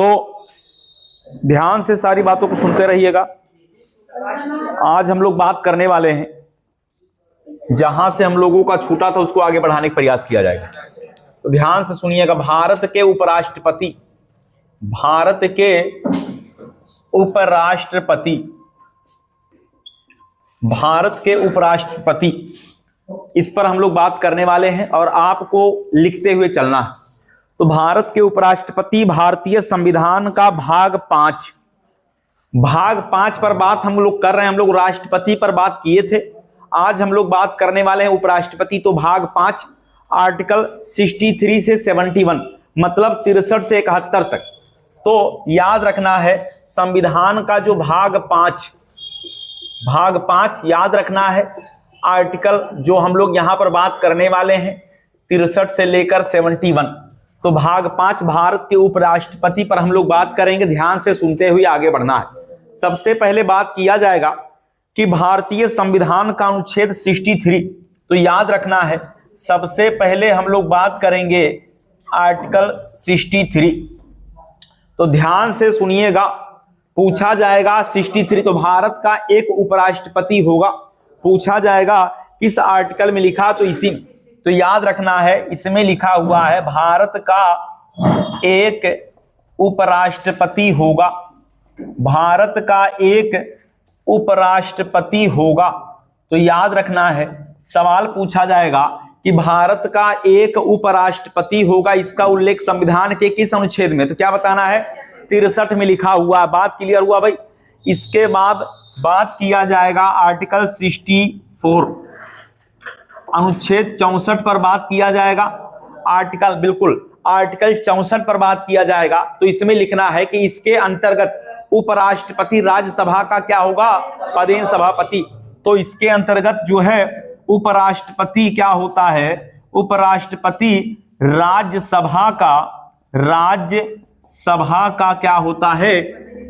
तो ध्यान से सारी बातों को सुनते रहिएगा। आज हम लोग बात करने वाले हैं, जहां से हम लोगों का छूटा था उसको आगे बढ़ाने का प्रयास किया जाएगा। तो ध्यान से सुनिएगा। भारत के उपराष्ट्रपति, भारत के उपराष्ट्रपति, भारत के उपराष्ट्रपति, इस पर हम लोग बात करने वाले हैं और आपको लिखते हुए चलना है। तो भारत के उपराष्ट्रपति, भारतीय संविधान का भाग 5 पर बात हम लोग कर रहे हैं। हम लोग राष्ट्रपति पर बात किए थे, आज हम लोग बात करने वाले हैं उपराष्ट्रपति। तो भाग 5 आर्टिकल 63 से 71, मतलब 63 से 71 तक। तो याद रखना है संविधान का जो भाग 5 याद रखना है। आर्टिकल जो हम लोग यहां पर बात करने वाले हैं 63 से लेकर 71। तो भाग 5 भारत के उपराष्ट्रपति पर हम लोग बात करेंगे। ध्यान से सुनते हुए आगे बढ़ना है। सबसे पहले बात किया जाएगा कि भारतीय संविधान का अनुच्छेद 63। तो याद रखना है सबसे पहले हम लोग बात करेंगे आर्टिकल 63। तो ध्यान से सुनिएगा, पूछा जाएगा 63। तो भारत का एक उपराष्ट्रपति होगा, पूछा जाएगा किस आर्टिकल में लिखा, तो इसी। तो याद रखना है इसमें लिखा हुआ है भारत का एक उपराष्ट्रपति होगा, भारत का एक उपराष्ट्रपति होगा। तो याद रखना है सवाल पूछा जाएगा कि भारत का एक उपराष्ट्रपति होगा, इसका उल्लेख संविधान के किस अनुच्छेद में, तो क्या बताना है 63 में लिखा हुआ। बात क्लियर हुआ भाई। इसके बाद बात किया जाएगा आर्टिकल 64, अनुच्छेद 64 पर बात किया जाएगा। आर्टिकल 64 पर बात किया जाएगा। तो इसमें लिखना है कि इसके अंतर्गत उपराष्ट्रपति राज्यसभा का क्या होगा, पदेन सभापति। तो इसके अंतर्गत जो है उपराष्ट्रपति क्या होता है, उपराष्ट्रपति राज्यसभा का क्या होता है,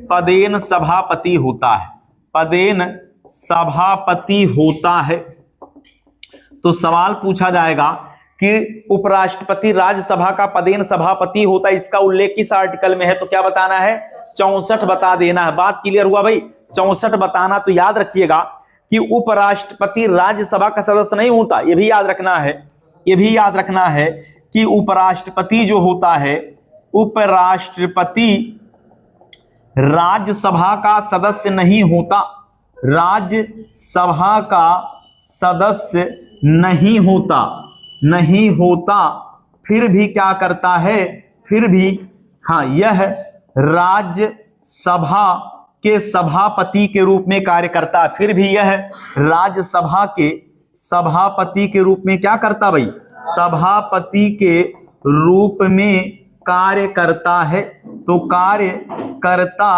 पदेन सभापति होता है, पदेन सभापति होता है। तो सवाल पूछा जाएगा कि उपराष्ट्रपति राज्यसभा का पदेन सभापति होता है, इसका उल्लेख किस आर्टिकल में है, तो क्या बताना है 64 बता देना है। बात क्लियर हुआ भाई, 64 बताना। तो याद रखिएगा कि उपराष्ट्रपति राज्यसभा का सदस्य नहीं होता, यह भी याद रखना है, यह भी याद रखना है कि उपराष्ट्रपति जो होता है, उपराष्ट्रपति राज्यसभा का सदस्य नहीं होता, राज्यसभा का सदस्य नहीं होता, फिर भी क्या करता है, फिर भी यह राज्यसभा के सभापति के रूप में कार्य करता है, फिर भी यह राज्यसभा के सभापति के रूप में क्या करता भाई, सभापति के रूप में कार्य करता है। तो कार्य करता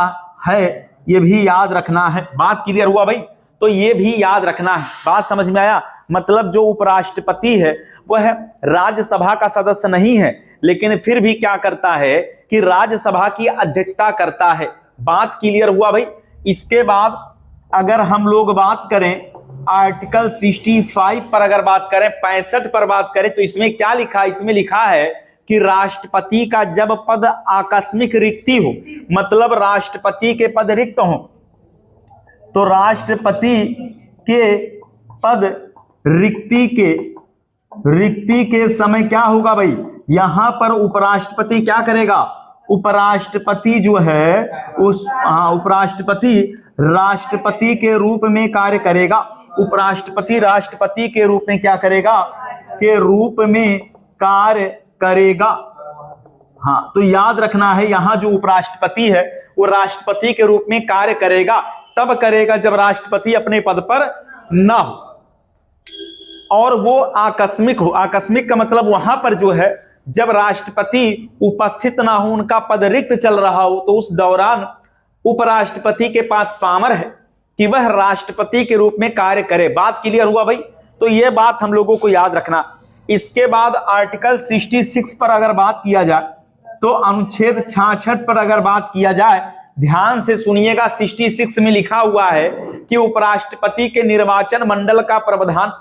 है, यह भी याद रखना है। बात क्लियर हुआ भाई। तो यह भी याद रखना है। बात समझ में आया। मतलब जो उपराष्ट्रपति है वह राज्यसभा का सदस्य नहीं है, लेकिन फिर भी क्या करता है कि राज्यसभा की अध्यक्षता करता है। बात क्लियर हुआ भाई। इसके बाद अगर हम लोग बात करें आर्टिकल 65 पर, अगर बात करें 65 पर बात करें, तो इसमें क्या लिखा है, इसमें लिखा है कि राष्ट्रपति का जब पद आकस्मिक रिक्ति हो, मतलब राष्ट्रपति के पद रिक्त हो, तो राष्ट्रपति के पद रिक्ति के समय क्या होगा भाई, यहां पर उपराष्ट्रपति क्या करेगा, उपराष्ट्रपति जो है उस उपराष्ट्रपति राष्ट्रपति के रूप में कार्य करेगा। उपराष्ट्रपति राष्ट्रपति के रूप में क्या करेगा, के रूप में कार्य करेगा। तो याद रखना है यहां जो उपराष्ट्रपति है वो राष्ट्रपति के रूप में कार्य करेगा, तब करेगा जब राष्ट्रपति अपने पद पर ना हो और वो आकस्मिक हो। आकस्मिक का मतलब वहां पर जो है जब राष्ट्रपति उपस्थित ना हो, उनका पद रिक्त चल रहा हो, तो उस दौरान उपराष्ट्रपति के पास पावर है कि वह राष्ट्रपति के रूप में कार्य करे। बात क्लियर हुआ भाई। तो यह बात हम लोगों को याद रखना। इसके बाद आर्टिकल 66 पर अगर बात किया जाए, तो अनुच्छेद 66 पर अगर बात किया जाए, ध्यान से सुनिएगा। 66 में लिखा हुआ है कि उपराष्ट्रपति के निर्वाचन मंडल का प्रावधान,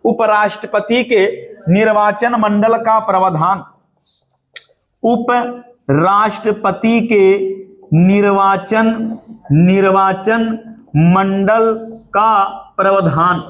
उपराष्ट्रपति के निर्वाचन मंडल का प्रावधान, उपराष्ट्रपति के निर्वाचन मंडल का प्रावधान।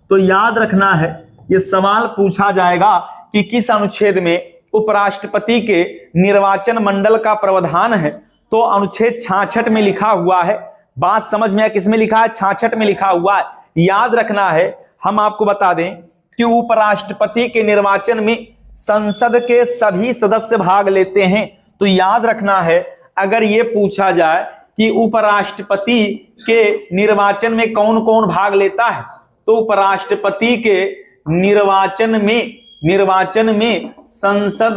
तो याद रखना है, यह सवाल पूछा जाएगा कि किस अनुच्छेद में उपराष्ट्रपति के निर्वाचन मंडल का प्रावधान है। तो अनुच्छेद 66 में लिखा हुआ है। बात समझ में आया, किसमें लिखा है? 66 में लिखा हुआ है। याद रखना है, हम आपको बता दें कि उपराष्ट्रपति के निर्वाचन में संसद के सभी सदस्य भाग लेते हैं। तो याद रखना है, अगर यह पूछा जाए कि उपराष्ट्रपति के निर्वाचन में कौन कौन भाग लेता है, तो उपराष्ट्रपति के निर्वाचन में संसद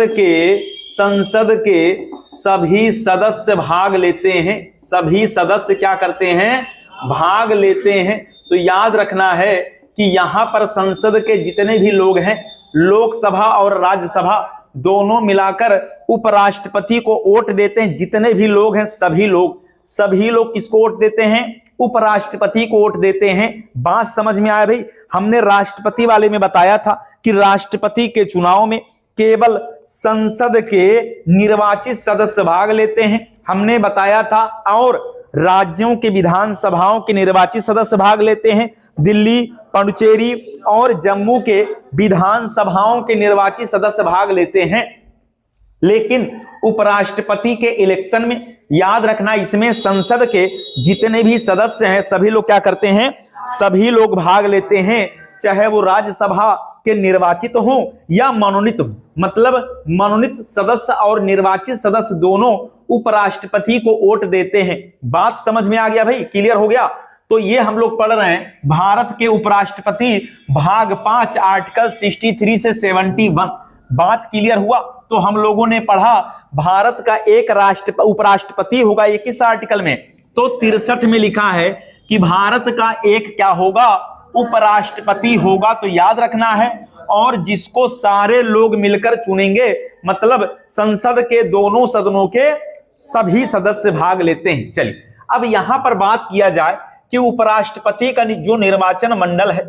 के सभी सदस्य भाग लेते हैं। सभी सदस्य क्या करते हैं? भाग लेते हैं। तो याद रखना है कि यहां पर संसद के जितने भी लोग हैं, लोकसभा और राज्यसभा दोनों मिलाकर उपराष्ट्रपति को वोट देते हैं। जितने भी लोग हैं सभी लोग किसको वोट देते हैं? उपराष्ट्रपति को वोट देते हैं। बात समझ में आया भाई? हमने राष्ट्रपति वाले में बताया था कि राष्ट्रपति के चुनाव में केवल संसद के निर्वाचित सदस्य भाग लेते हैं, हमने बताया था। और राज्यों के विधानसभाओं के निर्वाचित सदस्य भाग लेते हैं। दिल्ली, पुडुचेरी और जम्मू के विधानसभाओं के निर्वाचित सदस्य भाग लेते हैं। लेकिन उपराष्ट्रपति के इलेक्शन में याद रखना, इसमें संसद के जितने भी सदस्य हैं सभी लोग क्या करते हैं? सभी लोग भाग लेते हैं, चाहे वो राज्यसभा के निर्वाचित हो या मनोनीत हो। मतलब मनोनीत सदस्य और निर्वाचित सदस्य दोनों उपराष्ट्रपति को वोट देते हैं। बात समझ में आ गया भाई? क्लियर हो गया? तो ये हम लोग पढ़ रहे हैं भारत के उपराष्ट्रपति भाग 5 आर्टिकल 63 से 71। बात क्लियर हुआ? तो हम लोगों ने पढ़ा भारत का एक उपराष्ट्रपति होगा। ये किस आर्टिकल में? तो 63 में लिखा है कि भारत का एक क्या होगा? उपराष्ट्रपति होगा। तो याद रखना है, और जिसको सारे लोग मिलकर चुनेंगे, मतलब संसद के दोनों सदनों के सभी सदस्य भाग लेते हैं। चलिए अब यहां पर बात किया जाए कि उपराष्ट्रपति का जो निर्वाचन मंडल है,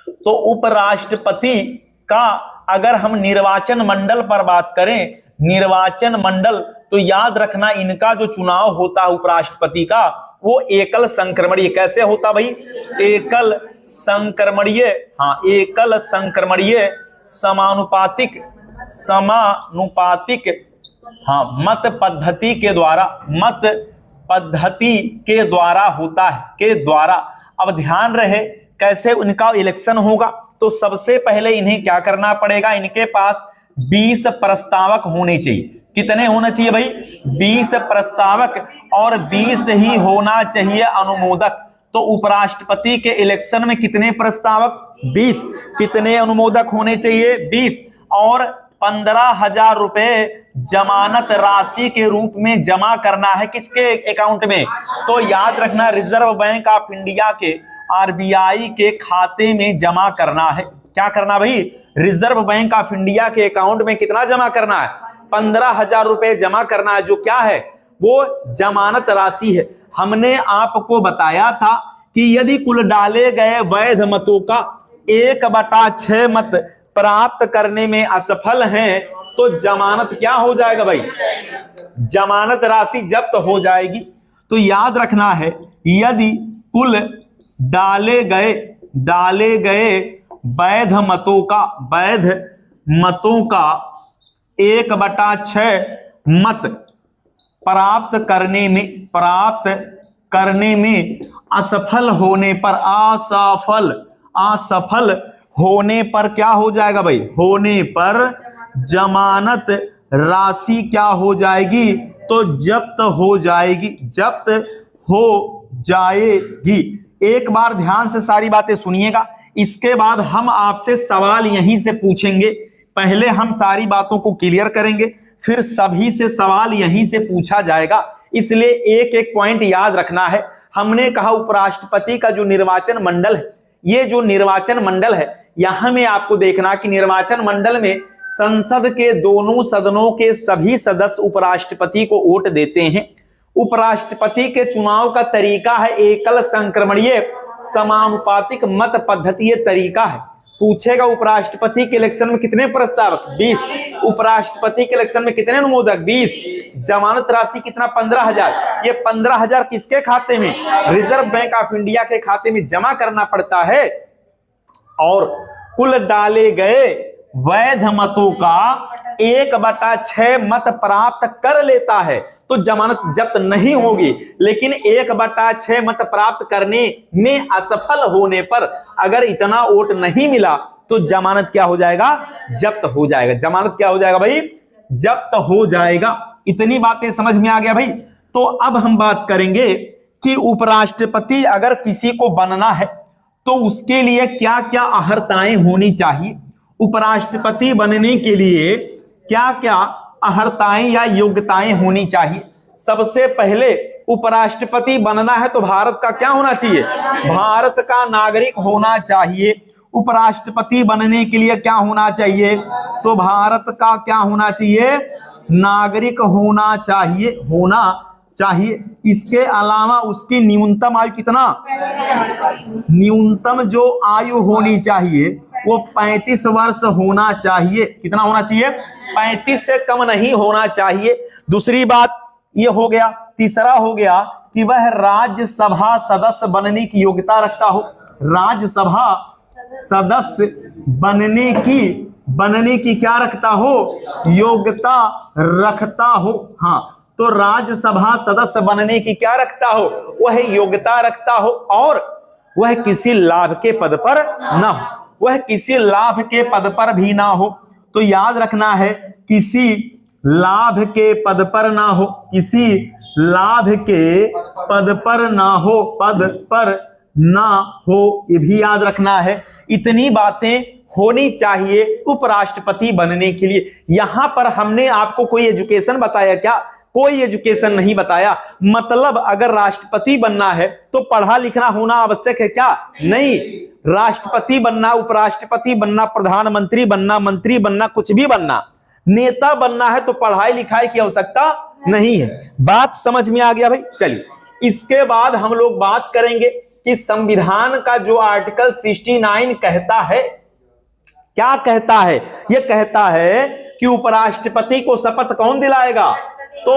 तो उपराष्ट्रपति का अगर हम निर्वाचन मंडल पर बात करें, निर्वाचन मंडल, तो याद रखना इनका जो चुनाव होता है उपराष्ट्रपति का, वो एकल संक्रमणीय। कैसे होता भाई? एकल संक्रमणीय। हाँ, एकल संक्रमणीय समानुपातिक हाँ मत पद्धति के द्वारा होता है, के द्वारा। अब ध्यान रहे कैसे उनका इलेक्शन होगा। तो सबसे पहले इन्हें क्या करना पड़ेगा? इनके पास 20 प्रस्तावक होने चाहिए। कितने होना चाहिए भाई? 20 प्रस्तावक, और 20 ही होना चाहिए अनुमोदक। तो उपराष्ट्रपति के इलेक्शन में कितने प्रस्तावक? 20। कितने अनुमोदक होने चाहिए? 20। और 15,000 रुपए जमानत राशि के रूप में जमा करना है। किसके अकाउंट में? तो याद रखना रिजर्व बैंक ऑफ इंडिया के, आरबीआई के खाते में जमा करना है। क्या करना भाई? रिजर्व बैंक ऑफ इंडिया के अकाउंट में कितना जमा करना है? 15,000 रुपए जमा करना है, जो क्या है? वो जमानत राशि है। हमने आपको बताया था कि यदि कुल डाले गए वैध मतों का 1/6 मत प्राप्त करने में असफल हैं, तो जमानत क्या हो जाएगा भाई? जमानत राशि जब्त हो जाएगी। तो याद रखना है, यदि कुल डाले गए वैध मतों का 1/6 मत प्राप्त करने में असफल होने पर क्या हो जाएगा भाई? होने पर जमानत राशि क्या हो जाएगी? तो जब्त हो जाएगी। एक बार ध्यान से सारी बातें सुनिएगा, इसके बाद हम आपसे सवाल यहीं से पूछेंगे। पहले हम सारी बातों को क्लियर करेंगे, फिर सभी से सवाल यहीं से पूछा जाएगा। इसलिए एक एक पॉइंट याद रखना है। हमने कहा उपराष्ट्रपति का जो निर्वाचन मंडल है, ये जो निर्वाचन मंडल है, यहां में आपको देखना कि निर्वाचन मंडल में संसद के दोनों सदनों के सभी सदस्य उपराष्ट्रपति को वोट देते हैं। उपराष्ट्रपति के चुनाव का तरीका है एकल संक्रमणीय समानुपातिक मत पद्धति। तरीका है। पूछेगा उपराष्ट्रपति के इलेक्शन में कितने प्रस्तावक, 20। उपराष्ट्रपति के इलेक्शन में कितने अनुमोदक, 20। जमानत राशि कितना, 15,000। ये 15,000 किसके खाते में, रिजर्व बैंक ऑफ इंडिया के खाते में जमा करना पड़ता है। और कुल डाले गए वैध मतों का 1/6 मत प्राप्त कर लेता है तो जमानत जब्त नहीं होगी। लेकिन 1/6 मत प्राप्त करने में असफल होने पर अगर इतना वोट नहीं मिला तो जमानत क्या हो जाएगा, जब्त हो जाएगा। जमानत क्या हो जाएगा भाई, जब्त हो जाएगा। इतनी बातें समझ में आ गया भाई। तो अब हम बात करेंगे कि उपराष्ट्रपति अगर किसी को बनना है तो उसके लिए क्या क्या अहर्ताएं होनी चाहिए। उपराष्ट्रपति बनने के लिए क्या क्या अहर्ताएं या योग्यताएं होनी चाहिए। सबसे पहले उपराष्ट्रपति बनना है तो भारत का क्या होना चाहिए, भारत का नागरिक होना चाहिए। उपराष्ट्रपति बनने के लिए क्या होना चाहिए, तो भारत का क्या होना चाहिए, नागरिक होना चाहिए। इसके अलावा उसकी न्यूनतम आयु कितना, न्यूनतम जो आयु होनी चाहिए वो 35 वर्ष होना चाहिए। कितना होना चाहिए, 35 से कम नहीं होना चाहिए। दूसरी बात ये हो गया। तीसरा हो गया कि वह राज्यसभा सदस्य बनने की योग्यता रखता हो। राज्यसभा सदस्य बनने की क्या रखता हो, योग्यता रखता हो। हाँ, तो राज्यसभा सदस्य बनने की क्या रखता हो, वह योग्यता रखता हो। और वह किसी लाभ के पद पर ना हो, वह किसी लाभ के पद पर भी ना हो। तो याद रखना है, किसी लाभ के पद पर ना हो, किसी लाभ के पद पर ना हो, पद पर ना हो, ये भी याद रखना है। इतनी बातें होनी चाहिए उपराष्ट्रपति बनने के लिए। यहां पर हमने आपको कोई एजुकेशन बताया क्या, कोई एजुकेशन नहीं बताया। मतलब अगर राष्ट्रपति बनना है तो पढ़ा लिखना होना आवश्यक है क्या, नहीं। राष्ट्रपति बनना, उपराष्ट्रपति बनना, प्रधानमंत्री बनना, मंत्री बनना, कुछ भी बनना, नेता बनना है तो पढ़ाई लिखाई की आवश्यकता नहीं है। बात समझ में आ गया भाई। चलिए, इसके बाद हम लोग बात करेंगे कि संविधान का जो आर्टिकल 69 कहता है, क्या कहता है। यह कहता है कि उपराष्ट्रपति को शपथ कौन दिलाएगा, तो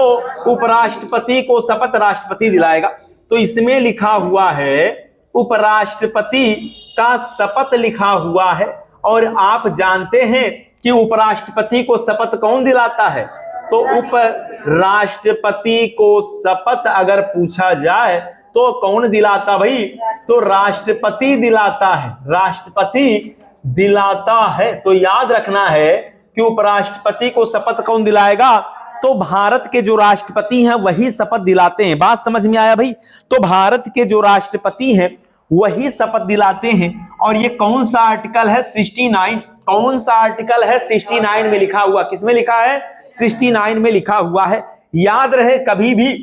उपराष्ट्रपति को शपथ राष्ट्रपति दिलाएगा। तो इसमें लिखा हुआ है उपराष्ट्रपति का शपथ लिखा हुआ है। और आप जानते हैं कि उपराष्ट्रपति को शपथ कौन दिलाता है, तो उपराष्ट्रपति को शपथ अगर पूछा जाए तो कौन दिलाता भाई, तो राष्ट्रपति दिलाता है, राष्ट्रपति दिलाता है। तो याद रखना है कि उपराष्ट्रपति को शपथ कौन दिलाएगा, तो भारत के जो राष्ट्रपति हैं वही शपथ दिलाते हैं। बात समझ में आया भाई। तो भारत के जो राष्ट्रपति हैं वही शपथ दिलाते हैं। और ये कौन सा आर्टिकल है, 69। कौन सा आर्टिकल है, 69 में लिखा हुआ। किसमें लिखा है, 69 में लिखा हुआ है। याद रहे, कभी भी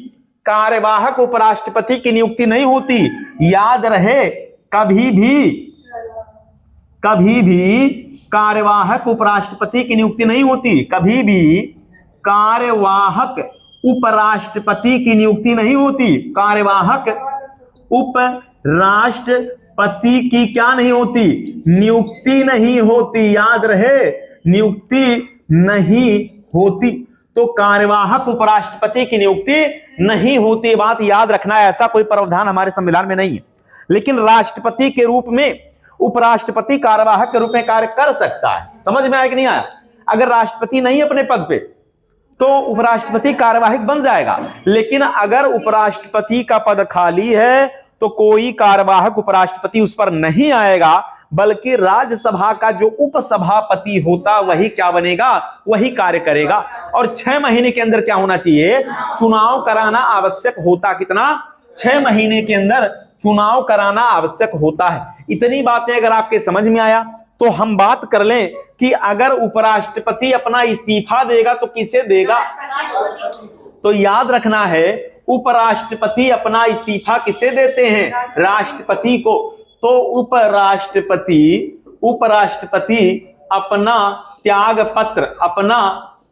कार्यवाहक उपराष्ट्रपति की नियुक्ति नहीं होती। याद रहे, कभी भी कार्यवाहक उपराष्ट्रपति की नियुक्ति नहीं होती। कभी भी कार्यवाहक उपराष्ट्रपति की नियुक्ति नहीं होती। कार्यवाहक उपराष्ट्रपति की क्या नहीं होती, नियुक्ति नहीं होती। याद रहे, नियुक्ति नहीं होती। तो कार्यवाहक उपराष्ट्रपति की नियुक्ति नहीं होती। बात याद रखना है, ऐसा कोई प्रावधान हमारे संविधान में नहीं है। लेकिन राष्ट्रपति के रूप में उपराष्ट्रपति कार्यवाहक के रूप में कार्य कर सकता है। समझ में आया कि नहीं आया। अगर राष्ट्रपति नहीं अपने पद पे तो उपराष्ट्रपति कार्यवाहक बन जाएगा। लेकिन अगर उपराष्ट्रपति का पद खाली है तो कोई कार्यवाहक उपराष्ट्रपति उस पर नहीं आएगा, बल्कि राज्यसभा का जो उपसभापति होता वही क्या बनेगा, वही कार्य करेगा। और 6 महीने के अंदर क्या होना चाहिए, चुनाव कराना आवश्यक होता। कितना, 6 महीने के अंदर चुनाव कराना आवश्यक होता है। इतनी बातें अगर आपके समझ में आया तो हम बात कर लें कि अगर उपराष्ट्रपति अपना इस्तीफा देगा तो किसे देगा। तो याद रखना है, उपराष्ट्रपति अपना इस्तीफा किसे देते हैं, राष्ट्रपति को। तो उपराष्ट्रपति अपना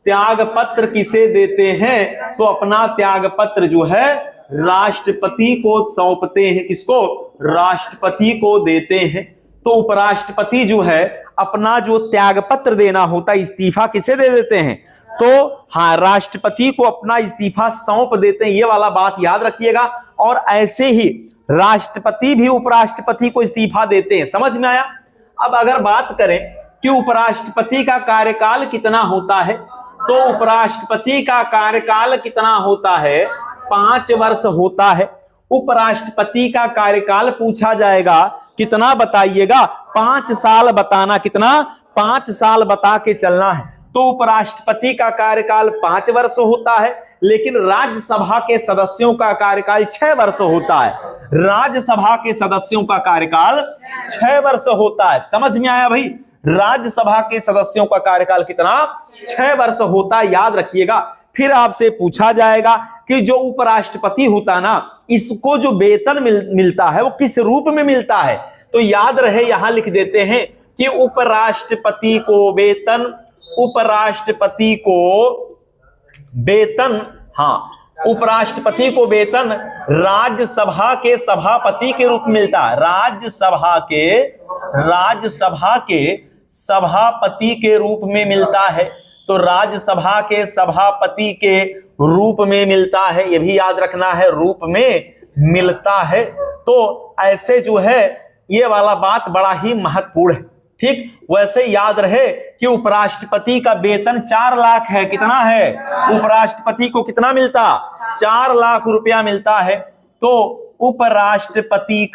त्याग पत्र किसे देते हैं, तो अपना त्याग पत्र जो है राष्ट्रपति को सौंपते हैं। किसको, राष्ट्रपति को देते हैं। तो उपराष्ट्रपति जो है अपना जो त्याग पत्र देना होता है, इस्तीफा किसे दे देते हैं? तो हाँ, राष्ट्रपति को अपना इस्तीफा सौंप देते हैं। ये वाला बात याद रखिएगा। और ऐसे ही राष्ट्रपति भी उपराष्ट्रपति को इस्तीफा देते हैं। समझ में आया? अब अगर बात करें कि उपराष्ट्रपति का कार्यकाल कितना होता है, तो उपराष्ट्रपति का कार्यकाल कितना होता है? 5 वर्ष होता है। उपराष्ट्रपति का कार्यकाल पूछा जाएगा कितना, बताइएगा? 5 साल बताना। कितना? 5 साल बता के चलना है। तो उपराष्ट्रपति का कार्यकाल 5 वर्ष होता है, लेकिन राज्यसभा के सदस्यों का कार्यकाल 6 वर्ष होता है। राज्यसभा के सदस्यों का कार्यकाल 6 वर्ष होता है। समझ में आया भाई? राज्यसभा के सदस्यों का कार्यकाल कितना? 6 वर्ष होता है, याद रखिएगा। फिर आपसे पूछा जाएगा कि जो उपराष्ट्रपति होता ना, इसको जो वेतन मिलता है वो किस रूप में मिलता है? तो याद रहे, यहां लिख देते हैं कि उपराष्ट्रपति को वेतन, उपराष्ट्रपति को वेतन, हाँ, उपराष्ट्रपति को वेतन राज्यसभा के सभापति के रूप में मिलता है। राज्यसभा के सभापति के रूप में मिलता है। तो राज्यसभा के सभापति के रूप में मिलता है, यह भी याद रखना है, रूप में मिलता है। तो ऐसे जो है ये वाला बात बड़ा ही महत्वपूर्ण है। ठीक, वैसे याद रहे कि उपराष्ट्रपति का वेतन 4 लाख है। कितना है? उपराष्ट्रपति को कितना मिलता? 4 लाख रुपया मिलता है। तो उपराष्ट्रपति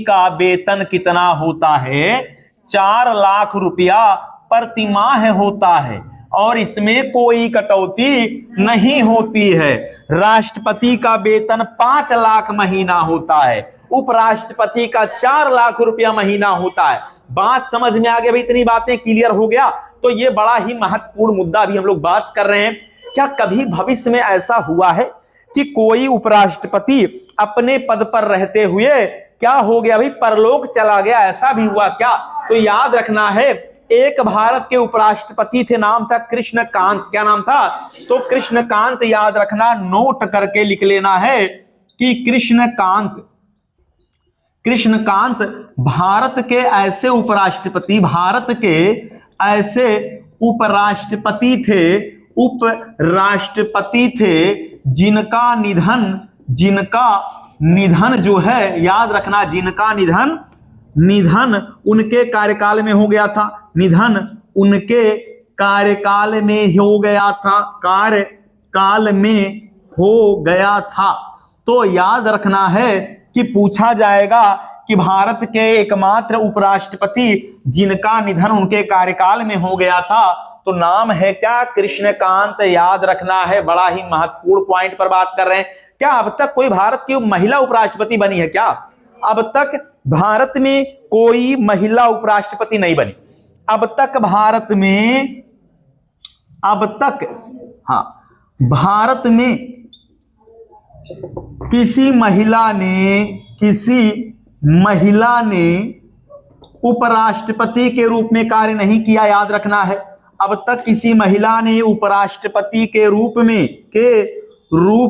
का वेतन कितना होता है? 4 लाख रुपया प्रतिमाह होता है, और इसमें कोई कटौती नहीं होती है। राष्ट्रपति का वेतन 5 लाख महीना होता है, उपराष्ट्रपति का 4 लाख रुपया महीना होता है। बात समझ में आ गया भाई? इतनी बातें क्लियर हो गया? तो ये बड़ा ही महत्वपूर्ण मुद्दा अभी हम लोग बात कर रहे हैं। क्या कभी भविष्य में ऐसा हुआ है कि कोई उपराष्ट्रपति अपने पद पर रहते हुए क्या हो गया भाई? परलोक चला गया, ऐसा भी हुआ क्या? तो याद रखना है, एक भारत के उपराष्ट्रपति थे, नाम था कृष्णकांत। क्या नाम था? तो कृष्णकांत याद रखना, नोट करके लिख लेना है कि कृष्णकांत भारत के ऐसे उपराष्ट्रपति थे जिनका निधन जो है, याद रखना, जिनका निधन उनके कार्यकाल में हो गया था। निधन उनके कार्यकाल में हो गया था। तो याद रखना है कि पूछा जाएगा कि भारत के एकमात्र उपराष्ट्रपति जिनका निधन उनके कार्यकाल में हो गया था, तो नाम है क्या? कृष्णकांत। याद रखना है, बड़ा ही महत्वपूर्ण पॉइंट पर बात कर रहे हैं। क्या अब तक कोई भारत की महिला उपराष्ट्रपति बनी है क्या? अब तक भारत में कोई महिला उपराष्ट्रपति नहीं बनी। अब तक भारत में किसी महिला ने उपराष्ट्रपति के रूप में कार्य नहीं किया। याद रखना है, अब तक किसी महिला ने उपराष्ट्रपति के रूप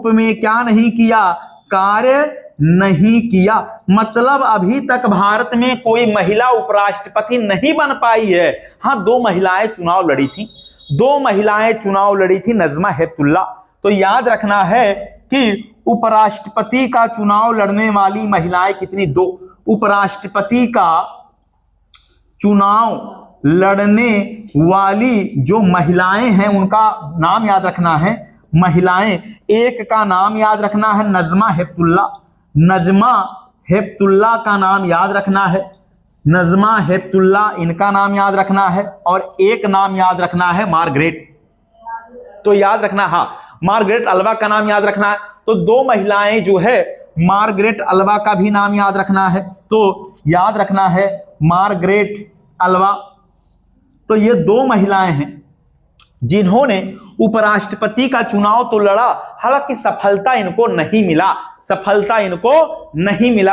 में क्या नहीं किया? कार्य नहीं किया। मतलब अभी तक भारत में कोई महिला उपराष्ट्रपति नहीं बन पाई है। हाँ, 2 महिलाएं चुनाव लड़ी थी, नजमा हेपतुल्ला। तो याद रखना है कि उपराष्ट्रपति का चुनाव लड़ने वाली महिलाएं कितनी? 2। उपराष्ट्रपति का चुनाव लड़ने वाली जो महिलाएं हैं उनका नाम याद रखना है। महिलाएं, एक का नाम याद रखना है नजमा हेपतुल्ला का नाम याद रखना है। नजमा हेपतुल्ला, इनका नाम याद रखना है। और एक नाम याद रखना है मार्गरेट। तो याद रखना, हाँ, मार्गरेट अल्वा का नाम याद रखना है। तो 2 महिलाएं जो है, मार्गरेट अल्वा का भी नाम याद रखना है। तो याद रखना है मार्गरेट अल्वा। तो ये 2 महिलाएं हैं जिन्होंने उपराष्ट्रपति का चुनाव तो लड़ा, हालांकि सफलता इनको नहीं मिला।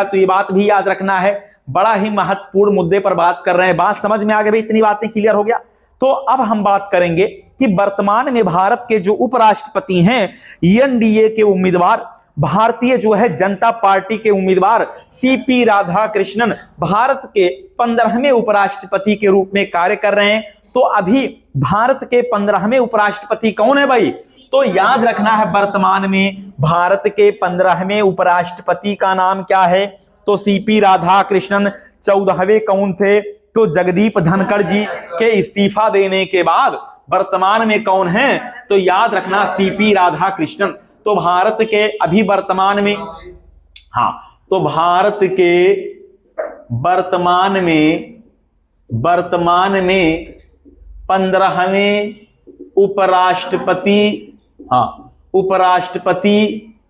तो ये बात भी याद रखना है। बड़ा ही महत्वपूर्ण मुद्दे पर बात कर रहे हैं। बात समझ में आ गई भाई? इतनी बातें क्लियर हो गया? तो अब हम बात करेंगे कि वर्तमान में भारत के जो उपराष्ट्रपति हैं, एनडीए के उम्मीदवार भारतीय जो है जनता पार्टी के उम्मीदवार सीपी राधाकृष्णन भारत के 15वें उपराष्ट्रपति के रूप में कार्य कर रहे हैं। तो अभी भारत के 15वें उपराष्ट्रपति कौन है भाई? तो याद रखना है वर्तमान में भारत के 15वें उपराष्ट्रपति का नाम क्या है? तो सीपी राधाकृष्णन। 14वें कौन थे? तो जगदीप धनखड़ जी के इस्तीफा देने के बाद वर्तमान में कौन है? तो याद रखना सीपी राधाकृष्णन। तो भारत के अभी वर्तमान में, हाँ, तो भारत के वर्तमान में 15वें उपराष्ट्रपति, हाँ, उपराष्ट्रपति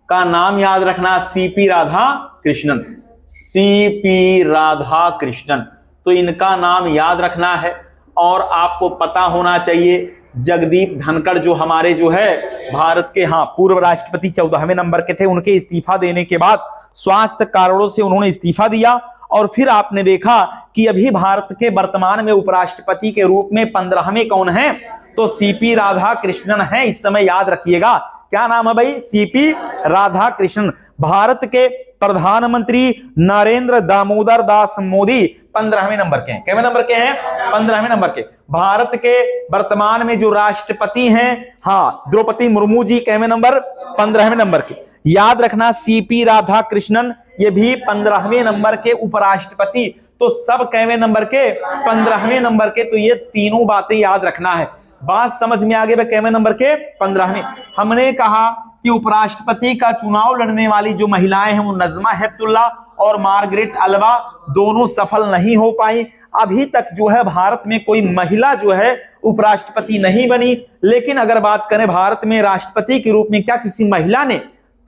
का नाम याद रखना सीपी राधाकृष्णन। सीपी राधाकृष्णन, तो इनका नाम याद रखना है। और आपको पता होना चाहिए जगदीप धनखड़ जो हमारे जो है भारत के, हाँ, पूर्व राष्ट्रपति 14वें नंबर के थे, उनके इस्तीफा देने के बाद स्वास्थ्य कारणों से उन्होंने इस्तीफा दिया। और फिर आपने देखा कि अभी भारत के वर्तमान में उपराष्ट्रपति के रूप में 15वें कौन है? तो सीपी राधाकृष्णन है। इस समय याद रखिएगा, क्या नाम है भाई? सीपी राधाकृष्णन। भारत के प्रधानमंत्री नरेंद्र दामोदर दास मोदी 15वें नंबर के हैं। कितने नंबर के हैं? 15वें नंबर के। भारत के वर्तमान में जो राष्ट्रपति हैं, हाँ, द्रौपदी मुर्मू जी कितने नंबर? 15वें नंबर के। याद रखना सीपी राधाकृष्णन ये भी 15वें नंबर के उपराष्ट्रपति। तो सब कितने नंबर के? 15वें नंबर के। तो ये तीनों बातें याद रखना है। बात समझ में आ गई? कितने नंबर के? 15वें। हमने कहा कि उपराष्ट्रपति का चुनाव लड़ने वाली जो महिलाएं हैं वो नजमा हेपतुल्ला और मार्गरेट अल्वा दोनों सफल नहीं हो पाई। अभी तक जो है भारत में कोई महिला जो है उपराष्ट्रपति नहीं बनी। लेकिन अगर बात करें भारत में राष्ट्रपति के रूप में क्या किसी महिला ने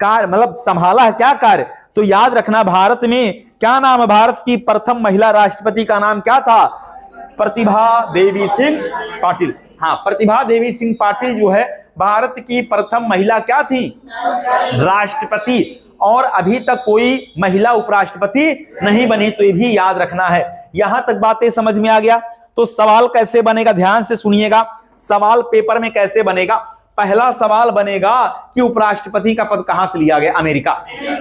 कार्य मतलब संभाला है क्या कार्य? तो याद रखना भारत में क्या नाम है? भारत की प्रथम महिला राष्ट्रपति का नाम क्या था? प्रतिभा देवी सिंह पाटिल। हाँ, प्रतिभा देवी सिंह पाटिल जो है भारत की प्रथम महिला क्या थी? राष्ट्रपति। और अभी तक कोई महिला उपराष्ट्रपति नहीं बनी। तो ये भी याद रखना है। यहां तक बातें समझ में आ गया। तो सवाल कैसे बनेगा? ध्यान से सुनिएगा। सवाल पेपर में कैसे बनेगा? पहला सवाल बनेगा कि उपराष्ट्रपति का पद कहां से लिया गया? अमेरिका।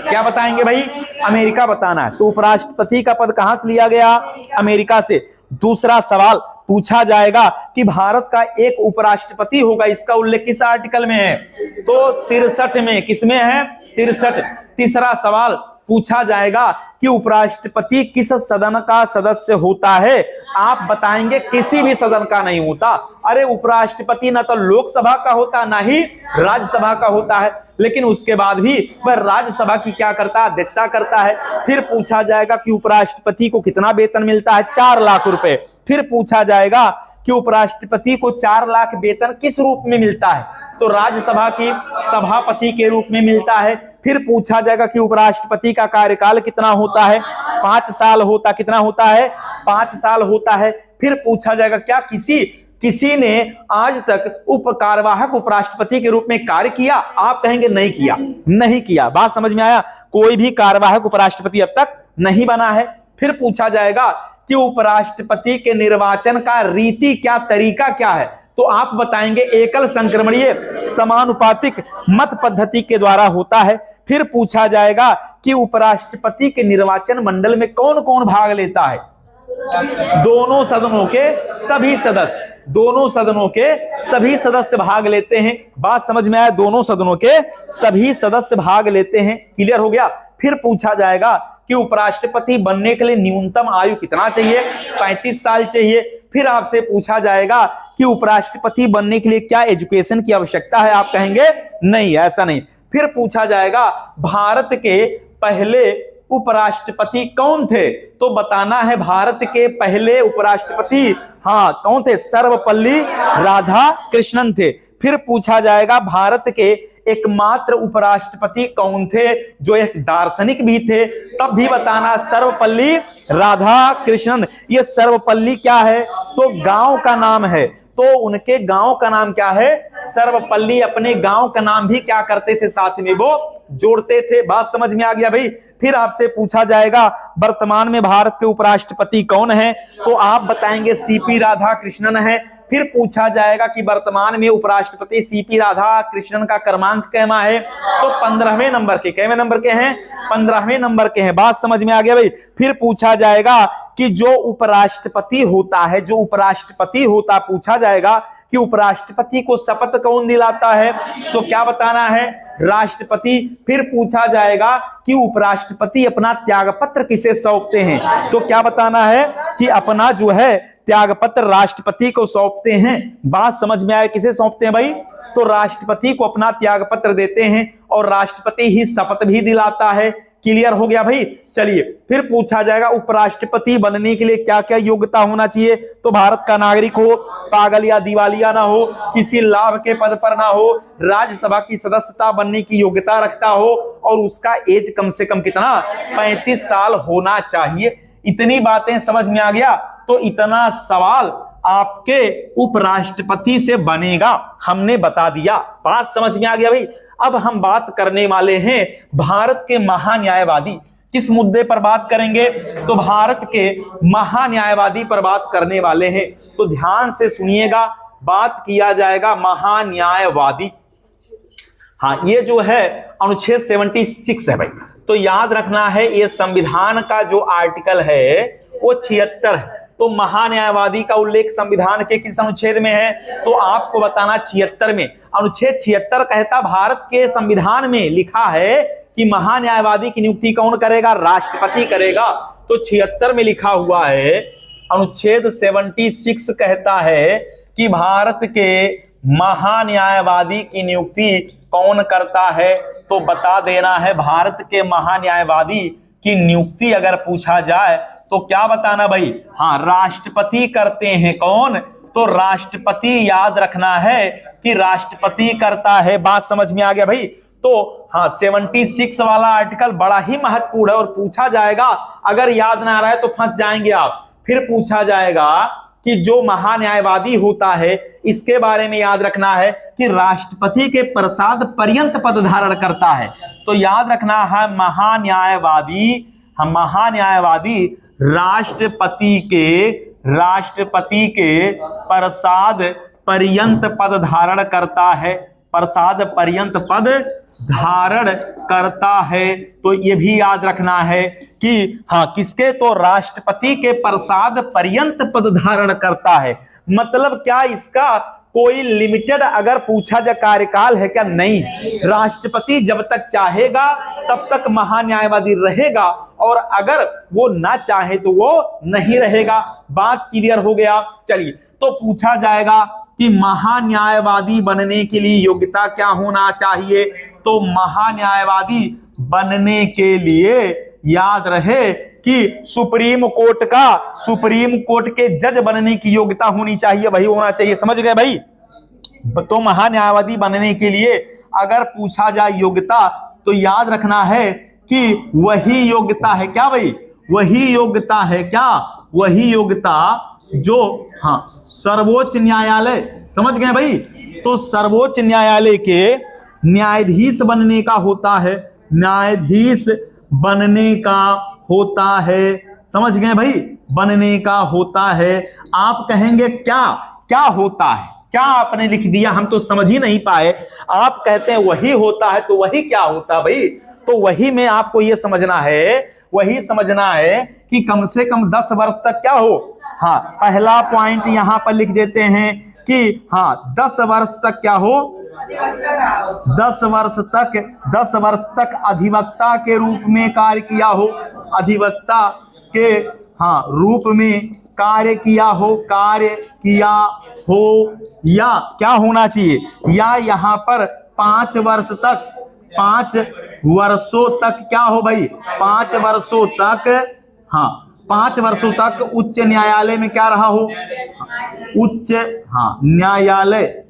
क्या बताएंगे भाई? अमेरिका बताना है। तो उपराष्ट्रपति का पद कहां से लिया गया? अमेरिका से। दूसरा सवाल पूछा जाएगा कि भारत का एक उपराष्ट्रपति होगा, इसका उल्लेख किस आर्टिकल में है? तो 63 में। किसमें है? 63। तीसरा सवाल पूछा जाएगा कि उपराष्ट्रपति किस सदन का सदस्य होता है? आप बताएंगे किसी भी सदन का नहीं होता। अरे उपराष्ट्रपति ना तो लोकसभा का होता ना ही राज्यसभा का होता है, लेकिन उसके बाद भी वह राज्यसभा की क्या करता है? अध्यक्षता करता है। फिर पूछा जाएगा कि उपराष्ट्रपति को कितना वेतन मिलता है? 4 लाख रुपए। फिर पूछा जाएगा कि उपराष्ट्रपति को 4 लाख वेतन किस रूप में मिलता है? तो राज्यसभा की सभापति के रूप में मिलता है। फिर पूछा जाएगा कि उपराष्ट्रपति का कार्यकाल कितना होता है? 5 साल होता। कितना होता है? 5 साल होता है। फिर पूछा जाएगा क्या किसी ने आज तक कार्यवाहक उपराष्ट्रपति के रूप में कार्य किया? आप कहेंगे नहीं किया। नहीं किया। बात समझ में आया? कोई भी कार्यवाहक उपराष्ट्रपति अब तक नहीं बना है। फिर पूछा जाएगा कि उपराष्ट्रपति के निर्वाचन का रीति क्या, तरीका क्या है? तो आप बताएंगे एकल संक्रमणीय समानुपातिक मत पद्धति के द्वारा होता है। फिर पूछा जाएगा कि उपराष्ट्रपति के निर्वाचन मंडल में कौन कौन भाग लेता है? दोनों सदनों के सभी सदस्य। दोनों सदनों के सभी सदस्य भाग लेते हैं। बात समझ में आया? दोनों सदनों के सभी सदस्य भाग लेते हैं। क्लियर हो गया? फिर पूछा जाएगा कि उपराष्ट्रपति बनने के लिए न्यूनतम आयु कितना चाहिए? 35 साल चाहिए। फिर आपसे पूछा जाएगा कि उपराष्ट्रपति बनने के लिए क्या एजुकेशन की आवश्यकता है? आप कहेंगे नहीं, ऐसा नहीं। फिर पूछा जाएगा भारत के पहले उपराष्ट्रपति कौन थे? तो बताना है भारत के पहले उपराष्ट्रपति, हाँ, कौन थे? सर्वपल्ली राधाकृष्णन थे। फिर पूछा जाएगा भारत के एकमात्र उपराष्ट्रपति कौन थे जो एक दार्शनिक भी थे? तब भी बताना सर्वपल्ली राधाकृष्णन। ये सर्वपल्ली क्या है? तो गांव का नाम है। तो उनके गांव का नाम क्या है? सर्वपल्ली। अपने गांव का नाम भी क्या करते थे? साथ में वो जोड़ते थे। बात समझ में आ गया भाई? फिर आपसे पूछा जाएगा वर्तमान में भारत के उपराष्ट्रपति कौन है? तो आप बताएंगे सीपी राधाकृष्णन है। फिर पूछा जाएगा कि वर्तमान में उपराष्ट्रपति सीपी राधा कृष्णन का क्रमांक कैमा है, तो 15वें नंबर के। कैवे नंबर के हैं? 15वें नंबर के हैं। बात समझ में आ गया भाई। फिर पूछा जाएगा कि जो उपराष्ट्रपति होता है, जो उपराष्ट्रपति होता, पूछा जाएगा कि उपराष्ट्रपति को शपथ कौन दिलाता है, तो क्या बताना है? राष्ट्रपति। फिर पूछा जाएगा कि उपराष्ट्रपति अपना त्यागपत्र किसे सौंपते हैं, तो क्या बताना है कि अपना जो है त्यागपत्र राष्ट्रपति को सौंपते हैं। बात समझ में आए? किसे सौंपते हैं भाई? तो राष्ट्रपति को अपना त्यागपत्र देते हैं और राष्ट्रपति ही शपथ भी दिलाता है। क्लियर हो गया भाई? चलिए फिर पूछा जाएगा उपराष्ट्रपति बनने के लिए क्या क्या योग्यता होना चाहिए, तो भारत का नागरिक हो, पागल या दिवालिया ना हो, किसी लाभ के पद पर ना हो, राज्यसभा की सदस्यता बनने की योग्यता रखता हो और उसका एज कम से कम कितना? 35 साल होना चाहिए। इतनी बातें समझ में आ गया? तो इतना सवाल आपके उपराष्ट्रपति से बनेगा, हमने बता दिया। बात समझ में आ गया भाई? अब हम बात करने वाले हैं भारत के महान्यायवादी। किस मुद्दे पर बात करेंगे? तो भारत के महान्यायवादी पर बात करने वाले हैं। तो ध्यान से सुनिएगा, बात किया जाएगा महान्यायवादी। हाँ, ये जो है अनुच्छेद 76 है भाई। तो याद रखना है, ये संविधान का जो आर्टिकल है वो 76 है। तो महान्यायवादी का उल्लेख संविधान के किस अनुच्छेद में है? तो आपको बताना 76 में। अनुच्छेद 76 कहता, भारत के संविधान में लिखा है कि महान्यायवादी की नियुक्ति कौन करेगा? राष्ट्रपति करेगा। तो 76 में लिखा हुआ है, अनुच्छेद 76 कहता है कि भारत के महान्यायवादी की नियुक्ति कौन करता है, तो बता देना है भारत के महान्यायवादी की नियुक्ति अगर पूछा जाए तो क्या बताना भाई? हाँ, राष्ट्रपति करते हैं। कौन? तो राष्ट्रपति। याद रखना है कि राष्ट्रपति करता है। बात समझ में आ गया भाई? तो हाँ, 76 वाला आर्टिकल बड़ा ही महत्वपूर्ण है और पूछा जाएगा, अगर याद ना आ रहा है तो फंस जाएंगे आप। फिर पूछा जाएगा कि जो महान्यायवादी होता है, इसके बारे में याद रखना है कि राष्ट्रपति के प्रसाद पर्यंत पद धारण करता है। तो याद रखना है महान्यायवादी राष्ट्रपति के प्रसाद पर्यंत पद धारण करता है। प्रसाद पर्यंत पद धारण करता है। तो ये भी याद रखना है कि हाँ, किसके? तो राष्ट्रपति के प्रसाद पर्यंत पद धारण करता है। मतलब क्या इसका कोई लिमिटेड अगर पूछा जाए कार्यकाल है क्या? नहीं। राष्ट्रपति जब तक चाहेगा तब तक महान्यायवादी रहेगा और अगर वो ना चाहे तो वो नहीं रहेगा। बात क्लियर हो गया? चलिए, तो पूछा जाएगा कि महान्यायवादी बनने के लिए योग्यता क्या होना चाहिए, तो महान्यायवादी बनने के लिए याद रहे कि सुप्रीम कोर्ट के जज बनने की योग्यता होनी चाहिए, वही होना चाहिए। समझ गए भाई? तो महान्यायवादी बनने के लिए अगर पूछा जाए योग्यता, तो याद रखना है कि वही योग्यता है क्या भाई? वही योग्यता है क्या? वही योग्यता जो हाँ सर्वोच्च न्यायालय, समझ गए भाई? तो सर्वोच्च न्यायालय के न्यायाधीश बनने का होता है। न्यायाधीश बनने का होता है। समझ गए भाई? बनने का होता है। आप कहेंगे क्या क्या होता है? क्या आपने लिख दिया, हम तो समझ ही नहीं पाए। आप कहते हैं वही होता है, तो वही क्या होता है भाई? तो वही में आपको यह समझना है कि कम से कम 10 वर्ष तक क्या हो। हाँ, पहला पॉइंट यहां पर लिख देते हैं कि हाँ 10 वर्ष तक क्या हो? 10 वर्ष तक अधिवक्ता के रूप में कार्य किया हो। अधिवक्ता के हाँ रूप में कार्य किया हो या क्या होना चाहिए? या यहाँ पर 5 वर्षों तक क्या हो भाई? 5 वर्षों तक हाँ 5 वर्षों तक उच्च न्यायालय में क्या रहा हो? उच्च न्यायालय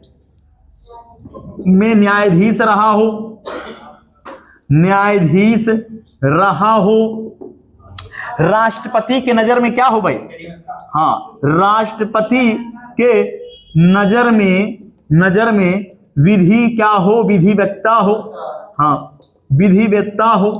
में न्यायाधीश रहा हो। राष्ट्रपति के नजर में क्या हो भाई? हाँ, राष्ट्रपति के नजर में विधि क्या हो? विधिवेत्ता हो। हाँ, विधिवेत्ता हो।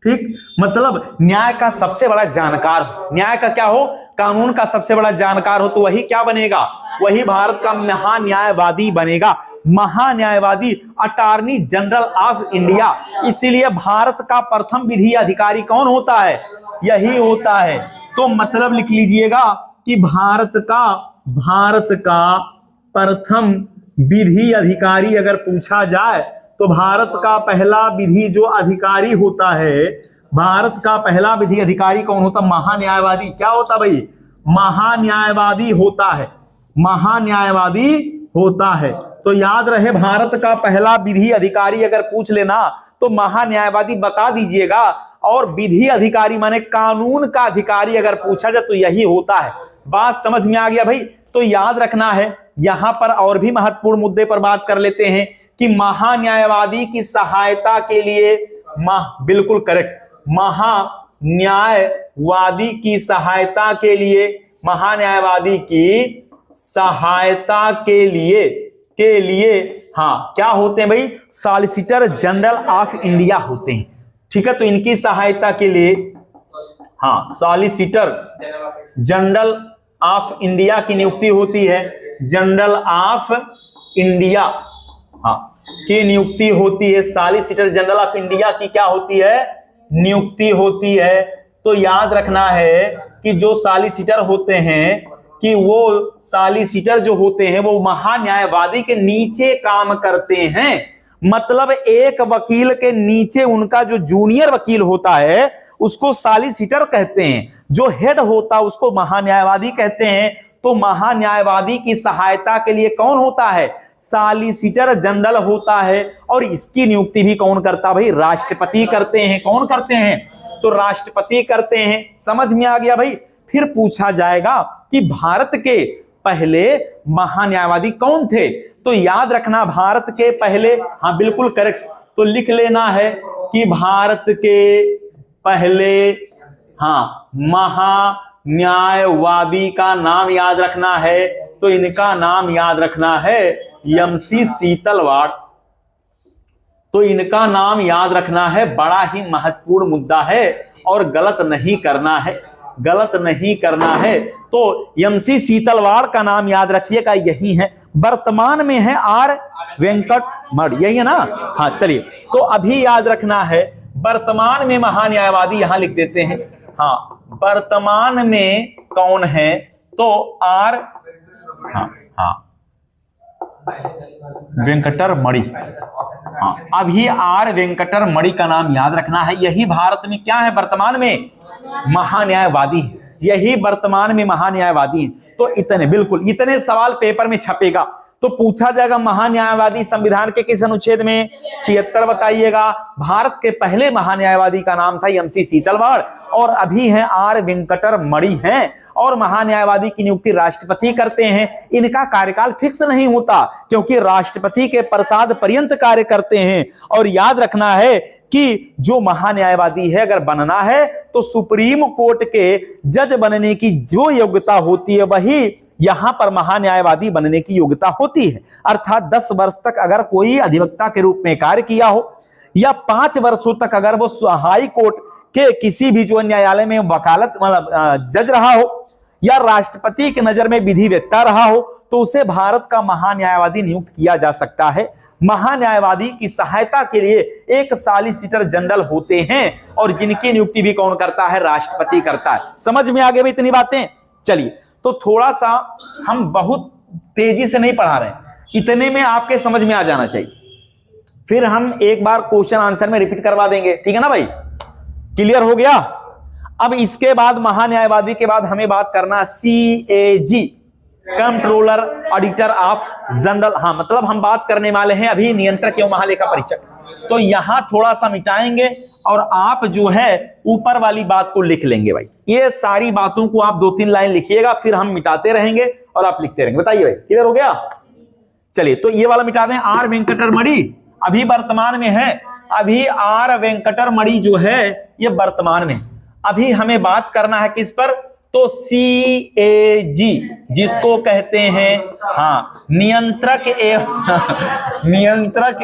ठीक, मतलब न्याय का सबसे बड़ा जानकार हो। न्याय का क्या हो? कानून का सबसे बड़ा जानकार हो तो वही क्या बनेगा, वही भारत का महान्यायवादी बनेगा, महान्यायवादी, अटॉर्नी जनरल ऑफ इंडिया। इसीलिए भारत का प्रथम विधि अधिकारी कौन होता है, यही होता है। तो मतलब लिख लीजिएगा कि भारत का प्रथम विधि अधिकारी अगर पूछा जाए तो भारत का पहला विधि जो अधिकारी होता है, भारत का पहला विधि अधिकारी कौन होता, महान्यायवादी। क्या होता भाई, महान्यायवादी होता है, महान्यायवादी होता है। तो याद रहे, भारत का पहला विधि अधिकारी अगर पूछ लेना तो महान्यायवादी बता दीजिएगा, और विधि अधिकारी माने कानून का अधिकारी अगर पूछा जाए तो यही होता है। बात समझ में आ गया भाई। तो याद रखना है, यहां पर और भी महत्वपूर्ण मुद्दे पर बात कर लेते हैं कि महान्यायवादी की सहायता के लिए, बिल्कुल करेक्ट, महान्यायवादी की सहायता के लिए, महान्यायवादी की सहायता के लिए हाँ क्या होते हैं भाई, सॉलिसिटर जनरल ऑफ इंडिया होते हैं। ठीक है, तो इनकी सहायता के लिए हाँ सॉलिसिटर जनरल ऑफ इंडिया की नियुक्ति होती है, जनरल ऑफ इंडिया हाँ की नियुक्ति होती है, सॉलिसिटर जनरल ऑफ इंडिया की क्या होती है, नियुक्ति होती है। तो याद रखना है कि जो सॉलिसिटर होते हैं, कि वो सॉलिसिटर जो होते हैं वो महान्यायवादी के नीचे काम करते हैं। मतलब एक वकील के नीचे उनका जो जूनियर वकील होता है उसको सॉलिसिटर कहते हैं, जो हेड होता है उसको महान्यायवादी कहते हैं। तो महान्यायवादी की सहायता के लिए कौन होता है, सॉलिसिटर जनरल होता है। और इसकी नियुक्ति भी कौन करता भाई, राष्ट्रपति करते हैं। कौन करते हैं, तो राष्ट्रपति करते हैं। समझ में आ गया भाई। फिर पूछा जाएगा कि भारत के पहले महान्यायवादी कौन थे, तो याद रखना भारत के पहले, हाँ बिल्कुल करेक्ट, तो लिख लेना है कि भारत के पहले हाँ महान्यायवादी का नाम याद रखना है। तो इनका नाम याद रखना है एमसी सीतलवाड़। तो इनका नाम याद रखना है, बड़ा ही महत्वपूर्ण मुद्दा है और गलत नहीं करना है, गलत नहीं करना है। तो एमसी सीतलवाड़ का नाम याद रखिएगा, यही है। वर्तमान में है आर वेंकट मड, यही है ना। हाँ चलिए, तो अभी याद रखना है वर्तमान में महान्यायवादी यहां लिख देते हैं। हाँ वर्तमान में कौन है, तो आर वेंकटर मणि। हाँ अभी आर वेंकटर मणि का नाम याद रखना है। यही भारत में क्या है, वर्तमान में महान्यायवादी, यही वर्तमान में महान्यायवादी। तो इतने, बिल्कुल इतने सवाल पेपर में छपेगा। तो पूछा जाएगा महान्यायवादी संविधान के किस अनुच्छेद में, 76 बताइएगा। भारत के पहले महान्यायवादी का नाम था एमसी सीतलवाड़, और अभी हैं आर वेंकटर मणि हैं। और महान्यायवादी की नियुक्ति राष्ट्रपति करते हैं। इनका कार्यकाल फिक्स नहीं होता, क्योंकि राष्ट्रपति के प्रसाद पर्यंत कार्य करते हैं। और याद रखना है कि जो महान्यायवादी है अगर बनना है तो सुप्रीम कोर्ट के जज बनने की जो योग्यता होती है वही यहां पर महान्यायवादी बनने की योग्यता होती है। अर्थात 10 वर्ष तक अगर कोई अधिवक्ता के रूप में कार्य किया हो, या 5 वर्षों तक अगर वो हाई कोर्ट के किसी भी जो न्यायालय में वकालत मतलब जज रहा हो, या राष्ट्रपति की नजर में विधिवेत्ता रहा हो, तो उसे भारत का महान्यायवादी नियुक्त किया जा सकता है। महान्यायवादी की सहायता के लिए एक सॉलिसिटर जनरल होते हैं, और जिनकी नियुक्ति भी कौन करता है, राष्ट्रपति करता है। समझ में आ गई भाई इतनी बातें। चलिए, तो थोड़ा सा हम बहुत तेजी से नहीं पढ़ा रहे, इतने में आपके समझ में आ जाना चाहिए। फिर हम एक बार क्वेश्चन आंसर में रिपीट करवा देंगे, ठीक है ना भाई। क्लियर हो गया। अब इसके बाद महान्यायवादी के बाद हमें बात करना CAG, controller auditor of general. हाँ मतलब हम बात करने वाले हैं अभी नियंत्रक एवं महालेखा परीक्षक। तो यहां थोड़ा सा मिटाएंगे और आप जो है ऊपर वाली बात को लिख लेंगे भाई। ये सारी बातों को आप 2-3 लाइन लिखिएगा, फिर हम मिटाते रहेंगे और आप लिखते रहेंगे। बताइए भाई, क्लियर हो गया। चलिए, तो ये वाला मिटा दें। आर वेंकटर मणि अभी वर्तमान में है, अभी आर वेंकटर मणि जो है ये वर्तमान में। अभी हमें बात करना है किस पर, तो CAG, जिसको कहते हैं हाँ नियंत्रक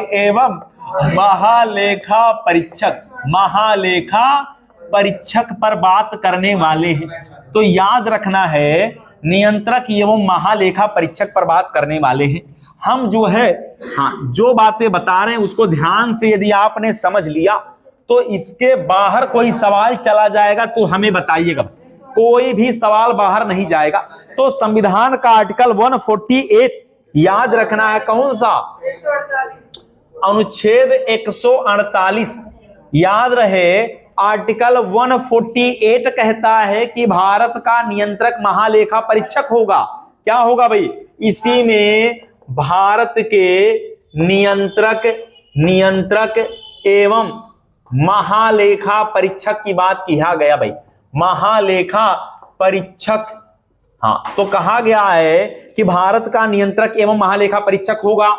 एवं महालेखा परीक्षक पर बात करने वाले हैं। तो याद रखना है नियंत्रक एवं महालेखा परीक्षक पर बात करने वाले हैं हम। जो है हाँ, जो बातें बता रहे हैं उसको ध्यान से यदि आपने समझ लिया तो इसके बाहर कोई सवाल चला जाएगा तो हमें बताइएगा, कोई भी सवाल बाहर नहीं जाएगा। तो संविधान का आर्टिकल 148 याद रखना है, कौन सा? अनुच्छेद 148 याद रहे। आर्टिकल 148 कहता है कि भारत का नियंत्रक महालेखा परीक्षक होगा। क्या होगा भाई? इसी में भारत के नियंत्रक एवं महालेखा परीक्षक की बात किया गया भाई, महालेखा परीक्षक। हाँ, तो कहा गया है कि भारत का नियंत्रक एवं महालेखा परीक्षक होगा।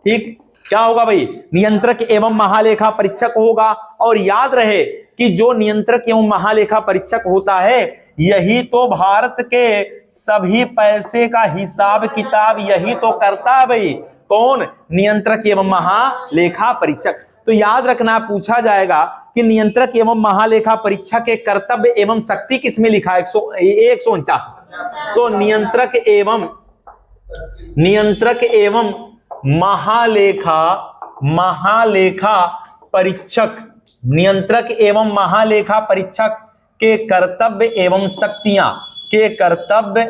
ठीक, क्या होगा भाई? नियंत्रक एवं महालेखा परीक्षक होगा। और याद रहे कि जो नियंत्रक एवं महालेखा परीक्षक होता है यही तो भारत के सभी पैसे का हिसाब किताब यही तो करता है भाई। कौन? नियंत्रक एवं महालेखा परीक्षक। तो याद रखना, पूछा जाएगा कि नियंत्रक एवं महालेखा परीक्षक के कर्तव्य एवं शक्ति किसमें लिखा है? 149। तो नियंत्रक एवं महालेखा परीक्षक, नियंत्रक एवं महालेखा परीक्षक के कर्तव्य एवं शक्तियां, के कर्तव्य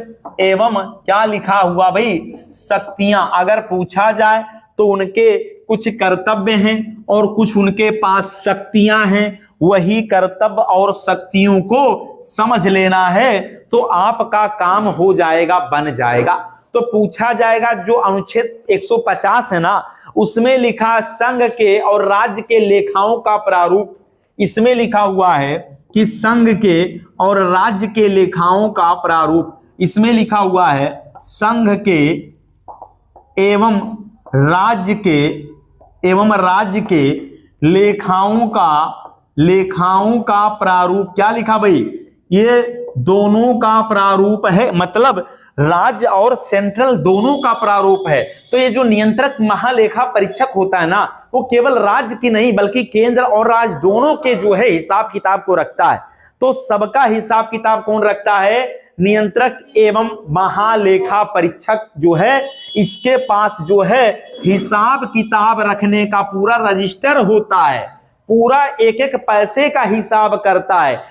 एवं क्या लिखा हुआ भाई? शक्तियां। अगर पूछा जाए तो उनके कुछ कर्तव्य हैं और कुछ उनके पास शक्तियां हैं, वही कर्तव्य और शक्तियों को समझ लेना है तो आपका काम हो जाएगा, बन जाएगा। तो पूछा जाएगा जो अनुच्छेद 150 है ना, उसमें लिखा संघ के और राज्य के लेखाओं का प्रारूप। इसमें लिखा हुआ है कि संघ के और राज्य के लेखाओं का प्रारूप। इसमें लिखा हुआ है संघ के एवं राज्य के लेखाओं का प्रारूप। क्या लिखा भाई? ये दोनों का प्रारूप है, मतलब राज्य और सेंट्रल दोनों का प्रारूप है। तो ये जो नियंत्रक महालेखा परीक्षक होता है ना, वो केवल राज्य की नहीं बल्कि केंद्र और राज्य दोनों के जो है हिसाब किताब को रखता है। तो सबका हिसाब किताब कौन रखता है? नियंत्रक एवं महालेखा परीक्षक जो है, इसके पास जो है हिसाब किताब रखने का पूरा रजिस्टर होता है, पूरा एक एक पैसे का हिसाब करता है।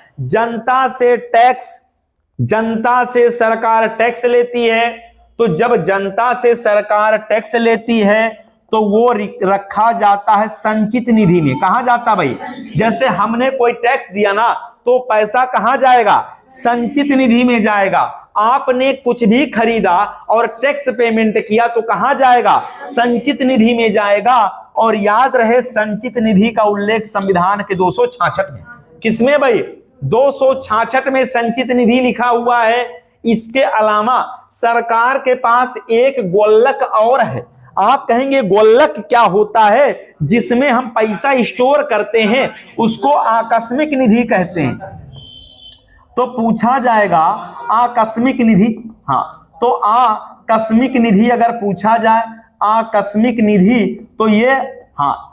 जनता से सरकार टैक्स लेती है, तो जब जनता से सरकार टैक्स लेती है तो वो रखा जाता है संचित निधि में। कहा जाता भाई? जैसे हमने कोई टैक्स दिया ना तो पैसा कहां जाएगा? संचित निधि में जाएगा। आपने कुछ भी खरीदा और टैक्स पेमेंट किया तो कहां जाएगा? संचित निधि में जाएगा। और याद रहे संचित निधि का उल्लेख संविधान के 266 में। किसमें भाई? 266 में संचित निधि लिखा हुआ है। इसके अलावा सरकार के पास एक गोल्लक और है। आप कहेंगे गोल्लक क्या होता है? जिसमें हम पैसा स्टोर करते हैं, उसको आकस्मिक निधि कहते हैं। तो पूछा जाएगा आकस्मिक निधि। हाँ, तो आकस्मिक निधि अगर पूछा जाए, आकस्मिक निधि तो ये हाँ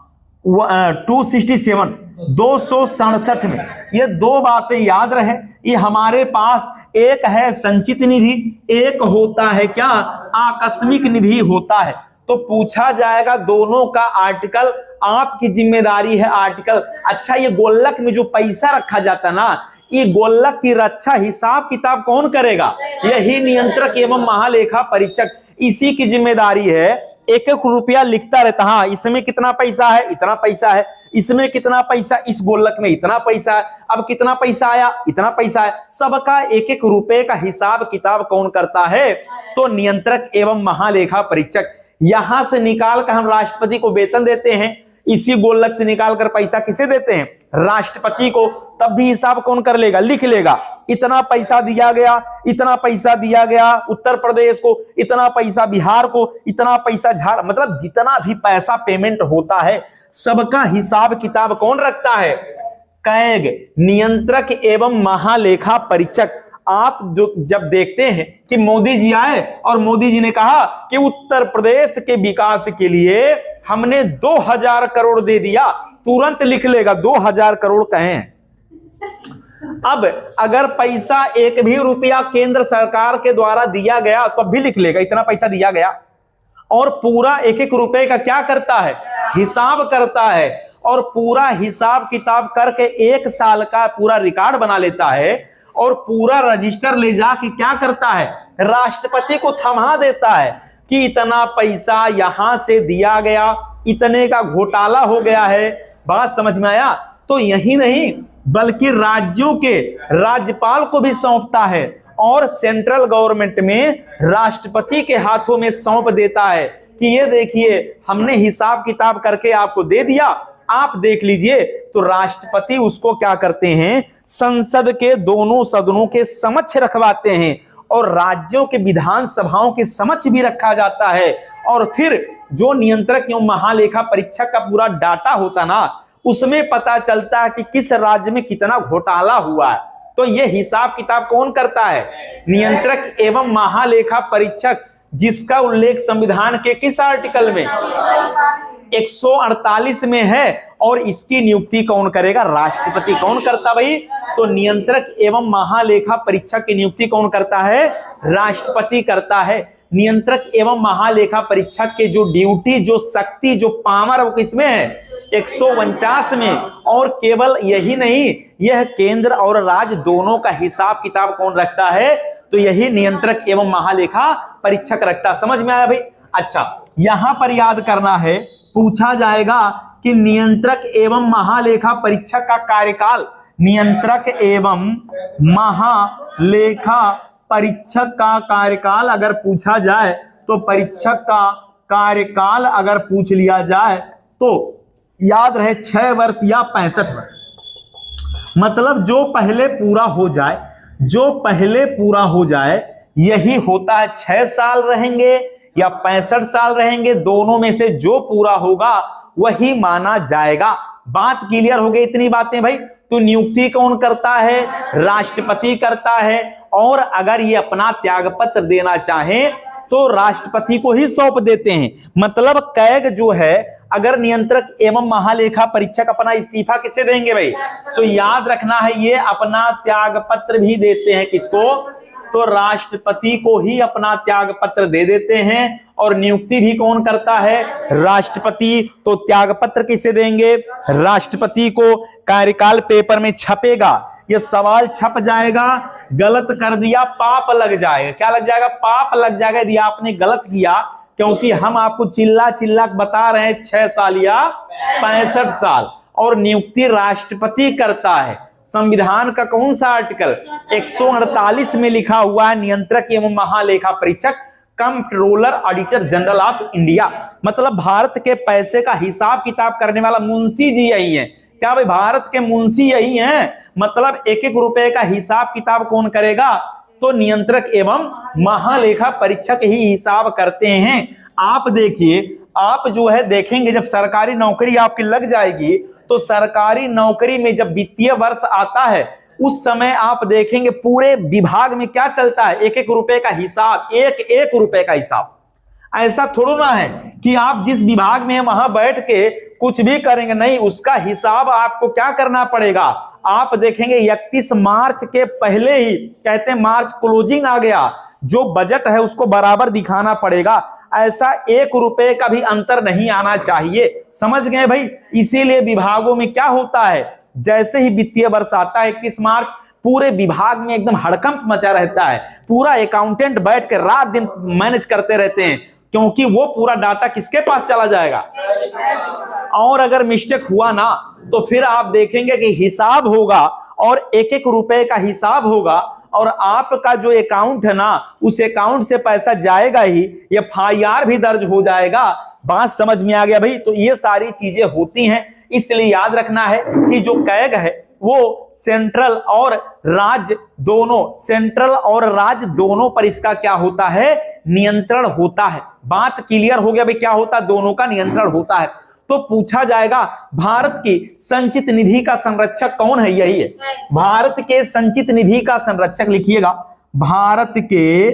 267 में ये दो बातें याद रहे। ये हमारे पास एक है संचित निधि, एक होता है क्या? आकस्मिक निधि होता है। तो पूछा जाएगा दोनों का आर्टिकल, आपकी जिम्मेदारी है आर्टिकल। अच्छा, ये गोल्लक में जो पैसा रखा जाता ना, ये गोल्लक की रक्षा हिसाब किताब कौन करेगा? यही नियंत्रक एवं महालेखा परीक्षक, इसी की जिम्मेदारी है। एक एक रुपया लिखता रहता, हाँ इसमें कितना पैसा है, इतना पैसा है, इसमें कितना पैसा, इस गोल्लक में इतना पैसा है, अब कितना पैसा आया, इतना पैसा है। सबका एक एक रुपए का हिसाब किताब कौन करता है? तो नियंत्रक एवं महालेखा परीक्षक। यहां से निकाल कर हम राष्ट्रपति को वेतन देते हैं, इसी गोल्लक से निकाल कर पैसा किसे देते हैं? राष्ट्रपति को। तब भी हिसाब कौन कर लेगा? लिख लेगा। इतना पैसा दिया गया, इतना पैसा दिया गया उत्तर प्रदेश को, इतना पैसा बिहार को, इतना पैसा झारखंड, मतलब जितना भी पैसा पेमेंट होता है सबका हिसाब किताब कौन रखता है? कैग, नियंत्रक एवं महालेखा परीक्षक। आप जो जब देखते हैं कि मोदी जी आए और मोदी जी ने कहा कि उत्तर प्रदेश के विकास के लिए हमने 2000 करोड़ दे दिया, तुरंत लिख लेगा 2000 करोड़ कहें। अब अगर पैसा एक भी रुपया केंद्र सरकार के द्वारा दिया गया तो अब भी लिख लेगा इतना पैसा दिया गया, और पूरा एक एक रुपए का क्या करता है, हिसाब करता है, और पूरा हिसाब किताब करके एक साल का पूरा रिकॉर्ड बना लेता है, और पूरा रजिस्टर ले जाके क्या करता है, राष्ट्रपति को थमा देता है कि इतना पैसा यहां से दिया गया, इतने का घोटाला हो गया है। बात समझ में आया? तो यही नहीं बल्कि राज्यों के राज्यपाल को भी सौंपता है, और सेंट्रल गवर्नमेंट में राष्ट्रपति के हाथों में सौंप देता है कि ये देखिए हमने हिसाब किताब करके आपको दे दिया, आप देख लीजिए। तो राष्ट्रपति उसको क्या करते हैं, संसद के दोनों सदनों के समक्ष रखवाते हैं, और राज्यों के विधानसभाओं के समक्ष भी रखा जाता है, और फिर जो नियंत्रक एवं महालेखा परीक्षक का पूरा डाटा होता ना, उसमें पता चलता है कि किस राज्य में कितना घोटाला हुआ है। तो ये हिसाब किताब कौन करता है, नियंत्रक एवं महालेखा परीक्षक, जिसका उल्लेख संविधान के किस आर्टिकल में, 148 में है, और इसकी नियुक्ति कौन करेगा, राष्ट्रपति। कौन करता भाई, तो नियंत्रक एवं महालेखा परीक्षक की नियुक्ति कौन करता है, राष्ट्रपति करता है। नियंत्रक एवं महालेखा परीक्षक के जो ड्यूटी, जो शक्ति, जो पावर वो किसमें है, 149 में। और केवल यही नहीं, यह केंद्र और राज्य दोनों का हिसाब किताब कौन रखता है, तो यही नियंत्रक एवं महालेखा परीक्षक रखता। समझ में आया भाई? अच्छा, यहां पर याद करना है, पूछा जाएगा कि नियंत्रक एवं महालेखा परीक्षक का कार्यकाल, नियंत्रक एवं महालेखा परीक्षक का कार्यकाल अगर पूछा जाए, तो परीक्षक का कार्यकाल अगर पूछ लिया जाए तो याद रहे 6 वर्ष या 65 वर्ष। मतलब जो पहले पूरा हो जाए, जो पहले पूरा हो जाए, यही होता है। 6 साल रहेंगे या 65 साल रहेंगे, दोनों में से जो पूरा होगा वही माना जाएगा। बात क्लियर हो गई? इतनी बातें भाई। तो नियुक्ति कौन करता है, राष्ट्रपति करता है, और अगर ये अपना त्यागपत्र देना चाहे तो राष्ट्रपति को ही सौंप देते हैं। मतलब कैग जो है, अगर नियंत्रक एवं महालेखा परीक्षक अपना इस्तीफा किसे देंगे भाई, तो याद रखना है ये अपना त्यागपत्र भी देते हैं। किसको? तो राष्ट्रपति को ही अपना त्यागपत्र दे देते हैं, और नियुक्ति भी कौन करता है, राष्ट्रपति। तो त्यागपत्र किसे देंगे, राष्ट्रपति को। कार्यकाल पेपर में छपेगा, ये सवाल छप जाएगा, गलत कर दिया पाप लग जाएगा। क्या लग जाएगा, पाप लग जाएगा यदि आपने गलत किया, क्योंकि हम आपको चिल्ला चिल्ला बता रहे हैं 6 साल या 65 साल, और नियुक्ति राष्ट्रपति करता है। संविधान का कौन सा आर्टिकल, 148 में लिखा हुआ है, नियंत्रक एवं महालेखा परीक्षक controller auditor general of India. मतलब भारत के पैसे का हिसाब किताब करने वाला मुंशी जी यही है। क्या भाई, भारत के मुंशी यही हैं। मतलब एक एक रुपए का हिसाब किताब कौन करेगा, तो नियंत्रक एवं महालेखा परीक्षक ही हिसाब करते हैं। आप देखिए, आप जो है देखेंगे जब सरकारी नौकरी आपकी लग जाएगी, तो सरकारी नौकरी में जब वित्तीय वर्ष आता है, उस समय आप देखेंगे पूरे विभाग में क्या चलता है, एक एक रुपए का हिसाब, एक एक रुपए का हिसाब। ऐसा थोड़ा ना है कि आप जिस विभाग में वहां बैठ के कुछ भी करेंगे, नहीं, उसका हिसाब आपको क्या करना पड़ेगा। आप देखेंगे 31 मार्च के पहले ही, कहते हैं मार्च क्लोजिंग आ गया, जो बजट है उसको बराबर दिखाना पड़ेगा। ऐसा 1 रुपए का भी अंतर नहीं आना चाहिए। समझ गए भाई? इसीलिए विभागों में क्या होता है, जैसे ही वित्तीय वर्ष आता है 31 मार्च, पूरे विभाग में एकदम हड़कंप मचा रहता है। पूरा अकाउंटेंट बैठ के रात दिन मैनेज करते रहते हैं, क्योंकि वो पूरा डाटा किसके पास चला जाएगा। और अगर मिस्टेक हुआ ना, तो फिर आप देखेंगे कि हिसाब होगा, और एक एक रुपए का हिसाब होगा, और आपका जो अकाउंट है ना, उस अकाउंट से पैसा जाएगा ही, FIR भी दर्ज हो जाएगा। बात समझ में आ गया भाई? तो ये सारी चीजें होती हैं, इसलिए याद रखना है कि जो कैग है वो सेंट्रल और राज्य दोनों, सेंट्रल और राज्य दोनों पर इसका क्या होता है, नियंत्रण होता है। बात क्लियर हो गया भाई? क्या होता है, दोनों का नियंत्रण होता है। तो पूछा जाएगा भारत की संचित निधि का संरक्षक कौन है, यही है। भारत के संचित निधि का संरक्षक लिखिएगा, भारत के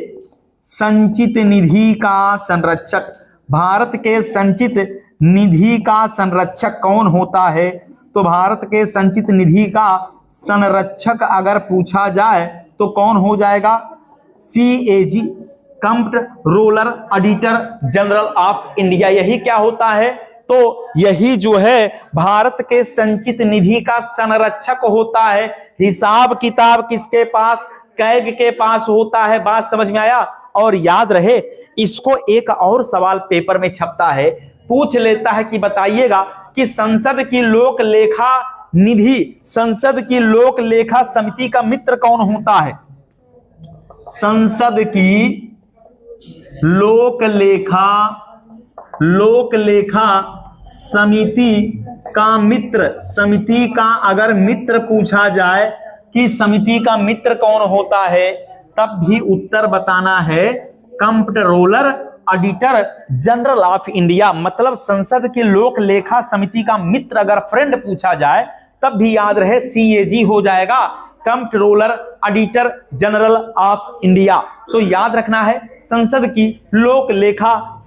संचित निधि का संरक्षक, भारत के संचित निधि का संरक्षक कौन होता है, तो भारत के संचित निधि का संरक्षक अगर पूछा जाए तो कौन हो जाएगा? CAG, comptroller auditor general of India. यही क्या होता है? तो यही जो है भारत के संचित निधि का संरक्षक होता है। हिसाब किताब किसके पास? कैग के पास होता है। बात समझ में आया? और याद रहे, इसको एक और सवाल पेपर में छपता है, पूछ लेता है कि बताइएगा कि संसद की लोक लेखा निधि, संसद की लोक लेखा समिति का मित्र कौन होता है? संसद की लोक लेखा समिति का मित्र, समिति का अगर मित्र पूछा जाए कि समिति का मित्र कौन होता है, तब भी उत्तर बताना है comptroller auditor general of India. मतलब संसद की लोक लेखा समिति का मित्र अगर फ्रेंड पूछा जाए तब भी याद रहे CAG हो जाएगा, comptroller auditor general of India. तो याद रखना है संसद की लोक लेखा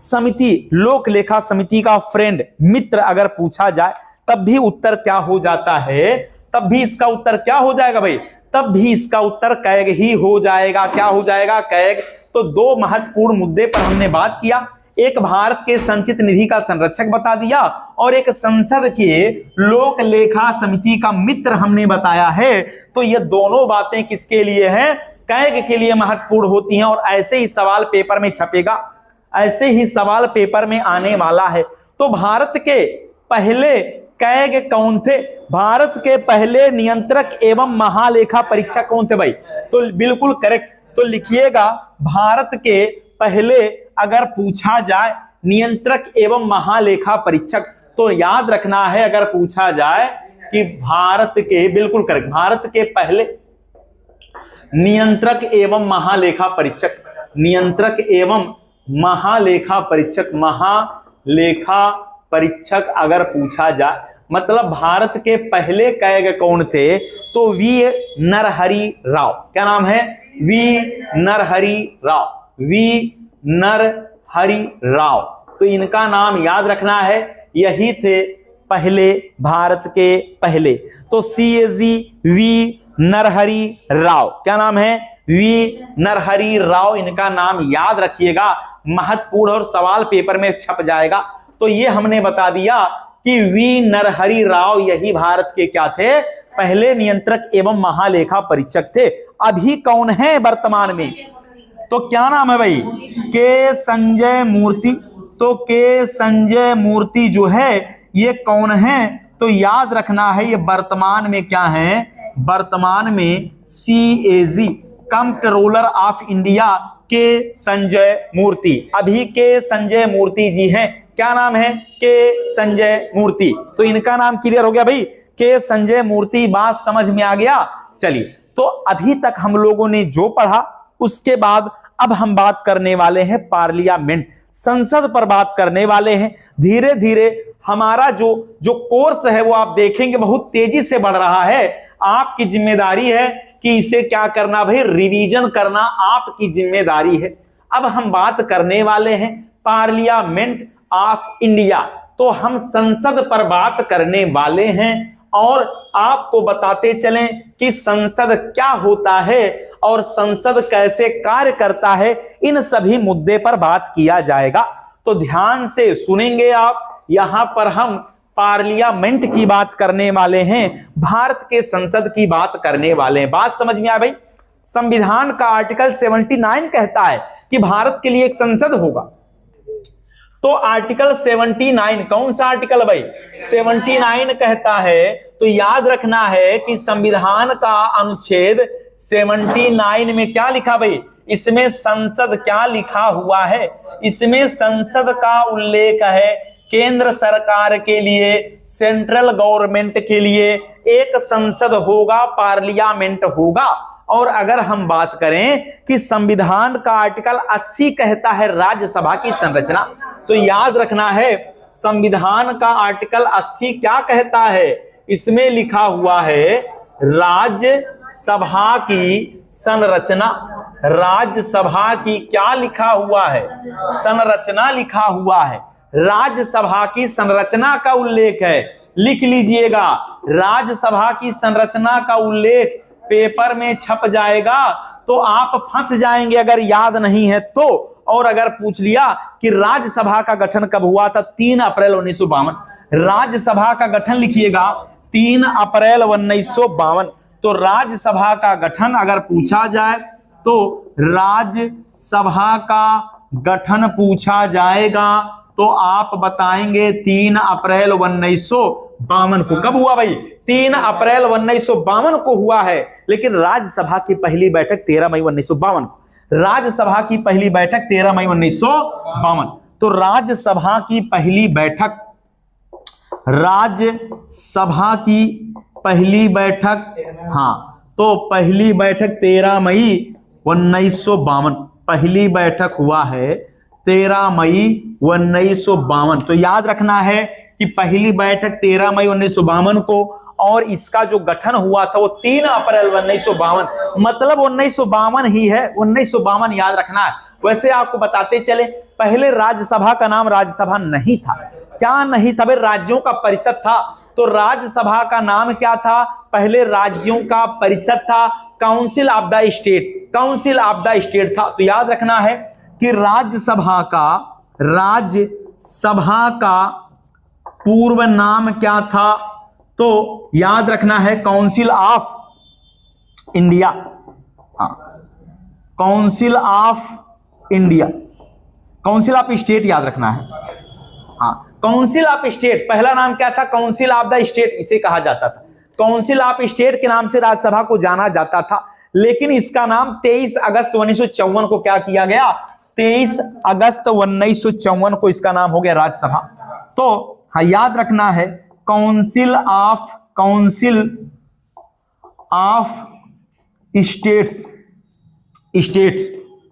समिति का फ्रेंड, मित्र अगर पूछा जाए तब भी उत्तर क्या हो जाता है? तब भी इसका उत्तर क्या हो जाएगा भाई? तब भी इसका उत्तर कैग ही हो जाएगा। क्या हो जाएगा? कैग। तो दो महत्वपूर्ण मुद्दे पर हमने बात किया, एक भारत के संचित निधि का संरक्षक बता दिया और एक संसद के लोक लेखा समिति का मित्र हमने बताया है। तो ये दोनों बातें किसके लिए हैं? कैग के लिए महत्वपूर्ण होती हैं और ऐसे ही सवाल पेपर में छपेगा, ऐसे ही सवाल पेपर में आने वाला है। तो भारत के पहले कैग कौन थे? भारत के पहले नियंत्रक एवं महालेखा परीक्षक कौन थे भाई? तो बिल्कुल करेक्ट। तो लिखिएगा भारत के पहले अगर पूछा जाए नियंत्रक एवं महालेखा परीक्षक, तो याद रखना है अगर पूछा जाए कि भारत के, बिल्कुल करेक्ट, भारत के पहले नियंत्रक एवं महालेखा परीक्षक, नियंत्रक एवं महालेखा परीक्षक अगर पूछा जाए, मतलब भारत के पहले कैग कौन थे? तो वी नरहरि राव। क्या नाम है? वी नरहरि राव। तो इनका नाम याद रखना है, यही थे पहले, भारत के पहले। तो CAG वी नरहरि राव। क्या नाम है? वी नरहरि राव। इनका नाम याद रखिएगा, महत्वपूर्ण और सवाल पेपर में छप जाएगा। तो ये हमने बता दिया कि वी नरहरि राव यही भारत के क्या थे? पहले नियंत्रक एवं महालेखा परीक्षक थे। अभी कौन है वर्तमान में? तो क्या नाम है भाई? के संजय मूर्ति। तो के संजय मूर्ति जो है ये कौन है? तो याद रखना है ये वर्तमान में क्या है? वर्तमान में CAG, कंप्ट्रोलर ऑफ इंडिया के संजय मूर्ति। अभी के संजय मूर्ति जी हैं। क्या नाम है? के संजय मूर्ति। तो इनका नाम क्लियर हो गया भाई, के संजय मूर्ति। बात समझ में आ गया? चलिए, तो अभी तक हम लोगों ने जो पढ़ा उसके बाद अब हम बात करने वाले हैं पार्लियामेंट, संसद पर बात करने वाले हैं। धीरे धीरे हमारा जो कोर्स है वो आप देखेंगे बहुत तेजी से बढ़ रहा है। आपकी जिम्मेदारी है कि इसे क्या करना भाई? रिवीजन करना आपकी जिम्मेदारी है। अब हम बात करने वाले हैं पार्लियामेंट ऑफ इंडिया। तो हम संसद पर बात करने वाले हैं और आपको बताते चलें कि संसद क्या होता है और संसद कैसे कार्य करता है, इन सभी मुद्दे पर बात किया जाएगा। तो ध्यान से सुनेंगे आप। यहां पर हम पार्लियामेंट की बात करने वाले हैं, भारत के संसद की बात करने वाले हैं। बात समझ में आ भाई? संविधान का आर्टिकल 79 कहता है कि भारत के लिए एक संसद होगा। तो आर्टिकल 79 कौन सा आर्टिकल भाई? 79 कहता है। तो याद रखना है कि संविधान का अनुच्छेद 79 में क्या लिखा भाई? इसमें संसद क्या लिखा हुआ है? इसमें संसद का उल्लेख है केंद्र सरकार के लिए, सेंट्रल गवर्नमेंट के लिए एक संसद होगा, पार्लियामेंट होगा। और अगर हम बात करें कि संविधान का आर्टिकल 80 कहता है राज्यसभा की संरचना, तो याद रखना है संविधान का आर्टिकल 80 क्या कहता है? इसमें लिखा हुआ है राज्यसभा की संरचना। राज्यसभा की क्या लिखा हुआ है? संरचना लिखा हुआ है। राज्यसभा की संरचना का उल्लेख है। लिख लीजिएगा, राज्यसभा की संरचना का उल्लेख पेपर में छप जाएगा तो आप फंस जाएंगे अगर याद नहीं है तो। और अगर पूछ लिया कि राज्यसभा का गठन कब हुआ था, 3 अप्रैल 1952। राज्यसभा का गठन लिखिएगा 3 अप्रैल 1952। तो राज्यसभा का गठन अगर पूछा जाए तो राज्यसभा का गठन पूछा जाएगा तो आप बताएंगे 3 अप्रैल 1952 को। कब हुआ भाई? 3 अप्रैल 1952 को हुआ है। लेकिन राज्यसभा की पहली बैठक 13 मई 1952 को। राज्यसभा की पहली बैठक 13 मई 1952। तो राज्यसभा की पहली बैठक, राज्यसभा की पहली बैठक, हाँ, तो पहली बैठक 13 मई 1952। पहली बैठक हुआ है 13 मई 1952। तो याद रखना है कि पहली बैठक 13 मई 1952 को और इसका जो गठन हुआ था वो 3 अप्रैल 1952, मतलब 1952 ही है। 1952 याद रखना है। वैसे आपको बताते चले, पहले राज्यसभा का नाम राज्यसभा नहीं था। क्या नहीं था भाई? राज्यों का परिषद था। तो राज्यसभा का नाम क्या था? पहले राज्यों का परिषद था, council of the state, council of the state था। तो याद रखना है कि राज्यसभा का पूर्व नाम क्या था? तो याद रखना है काउंसिल ऑफ इंडिया, हाँ, council of India, council of state याद रखना है, हाँ, काउंसिल ऑफ स्टेट। पहला नाम क्या था? काउंसिल ऑफ द स्टेट इसे कहा जाता था। काउंसिल ऑफ स्टेट के नाम से राज्यसभा को जाना जाता था। लेकिन इसका नाम 23 अगस्त 1954 को क्या किया गया? 23 अगस्त 1954 को इसका नाम हो गया राज्यसभा। तो हाँ, याद रखना है काउंसिल ऑफ स्टेट्स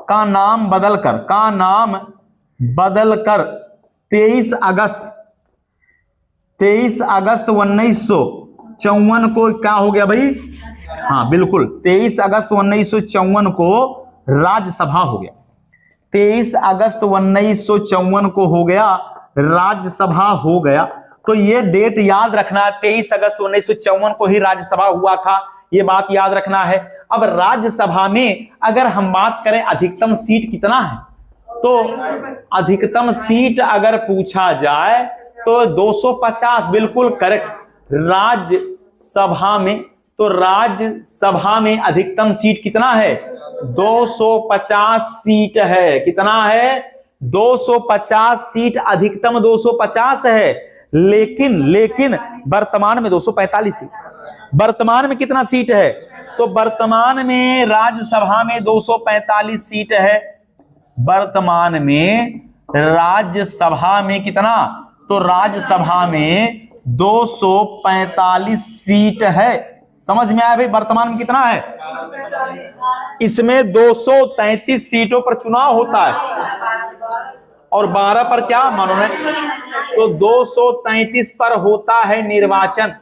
का नाम बदलकर 23 अगस्त 1954 को क्या हो गया भाई? हाँ बिल्कुल, 23 अगस्त 1954 को राज्यसभा हो गया। 23 अगस्त 1954 को हो गया, राज्यसभा हो गया। तो ये डेट याद रखना, 23 अगस्त 1954 को ही राज्यसभा हुआ था, ये बात याद रखना है। अब राज्यसभा में अगर हम बात करें अधिकतम सीट कितना है, तो अधिकतम सीट अगर पूछा जाए तो 250, बिल्कुल करेक्ट। राज्यसभा में, तो राज्यसभा में अधिकतम सीट कितना है? 250 सीट है। कितना है? 250 सीट, अधिकतम 250 है। लेकिन वर्तमान में 245 सीट। वर्तमान में कितना सीट है? तो वर्तमान में राज्यसभा में 245 सीट है। वर्तमान में राज्यसभा में कितना? तो राज्यसभा में 245 सीट है। समझ में आया भाई? वर्तमान में कितना है? इसमें 233 सीटों पर चुनाव होता है और 12 पर क्या मनोनयन। तो 233 पर होता है निर्वाचन।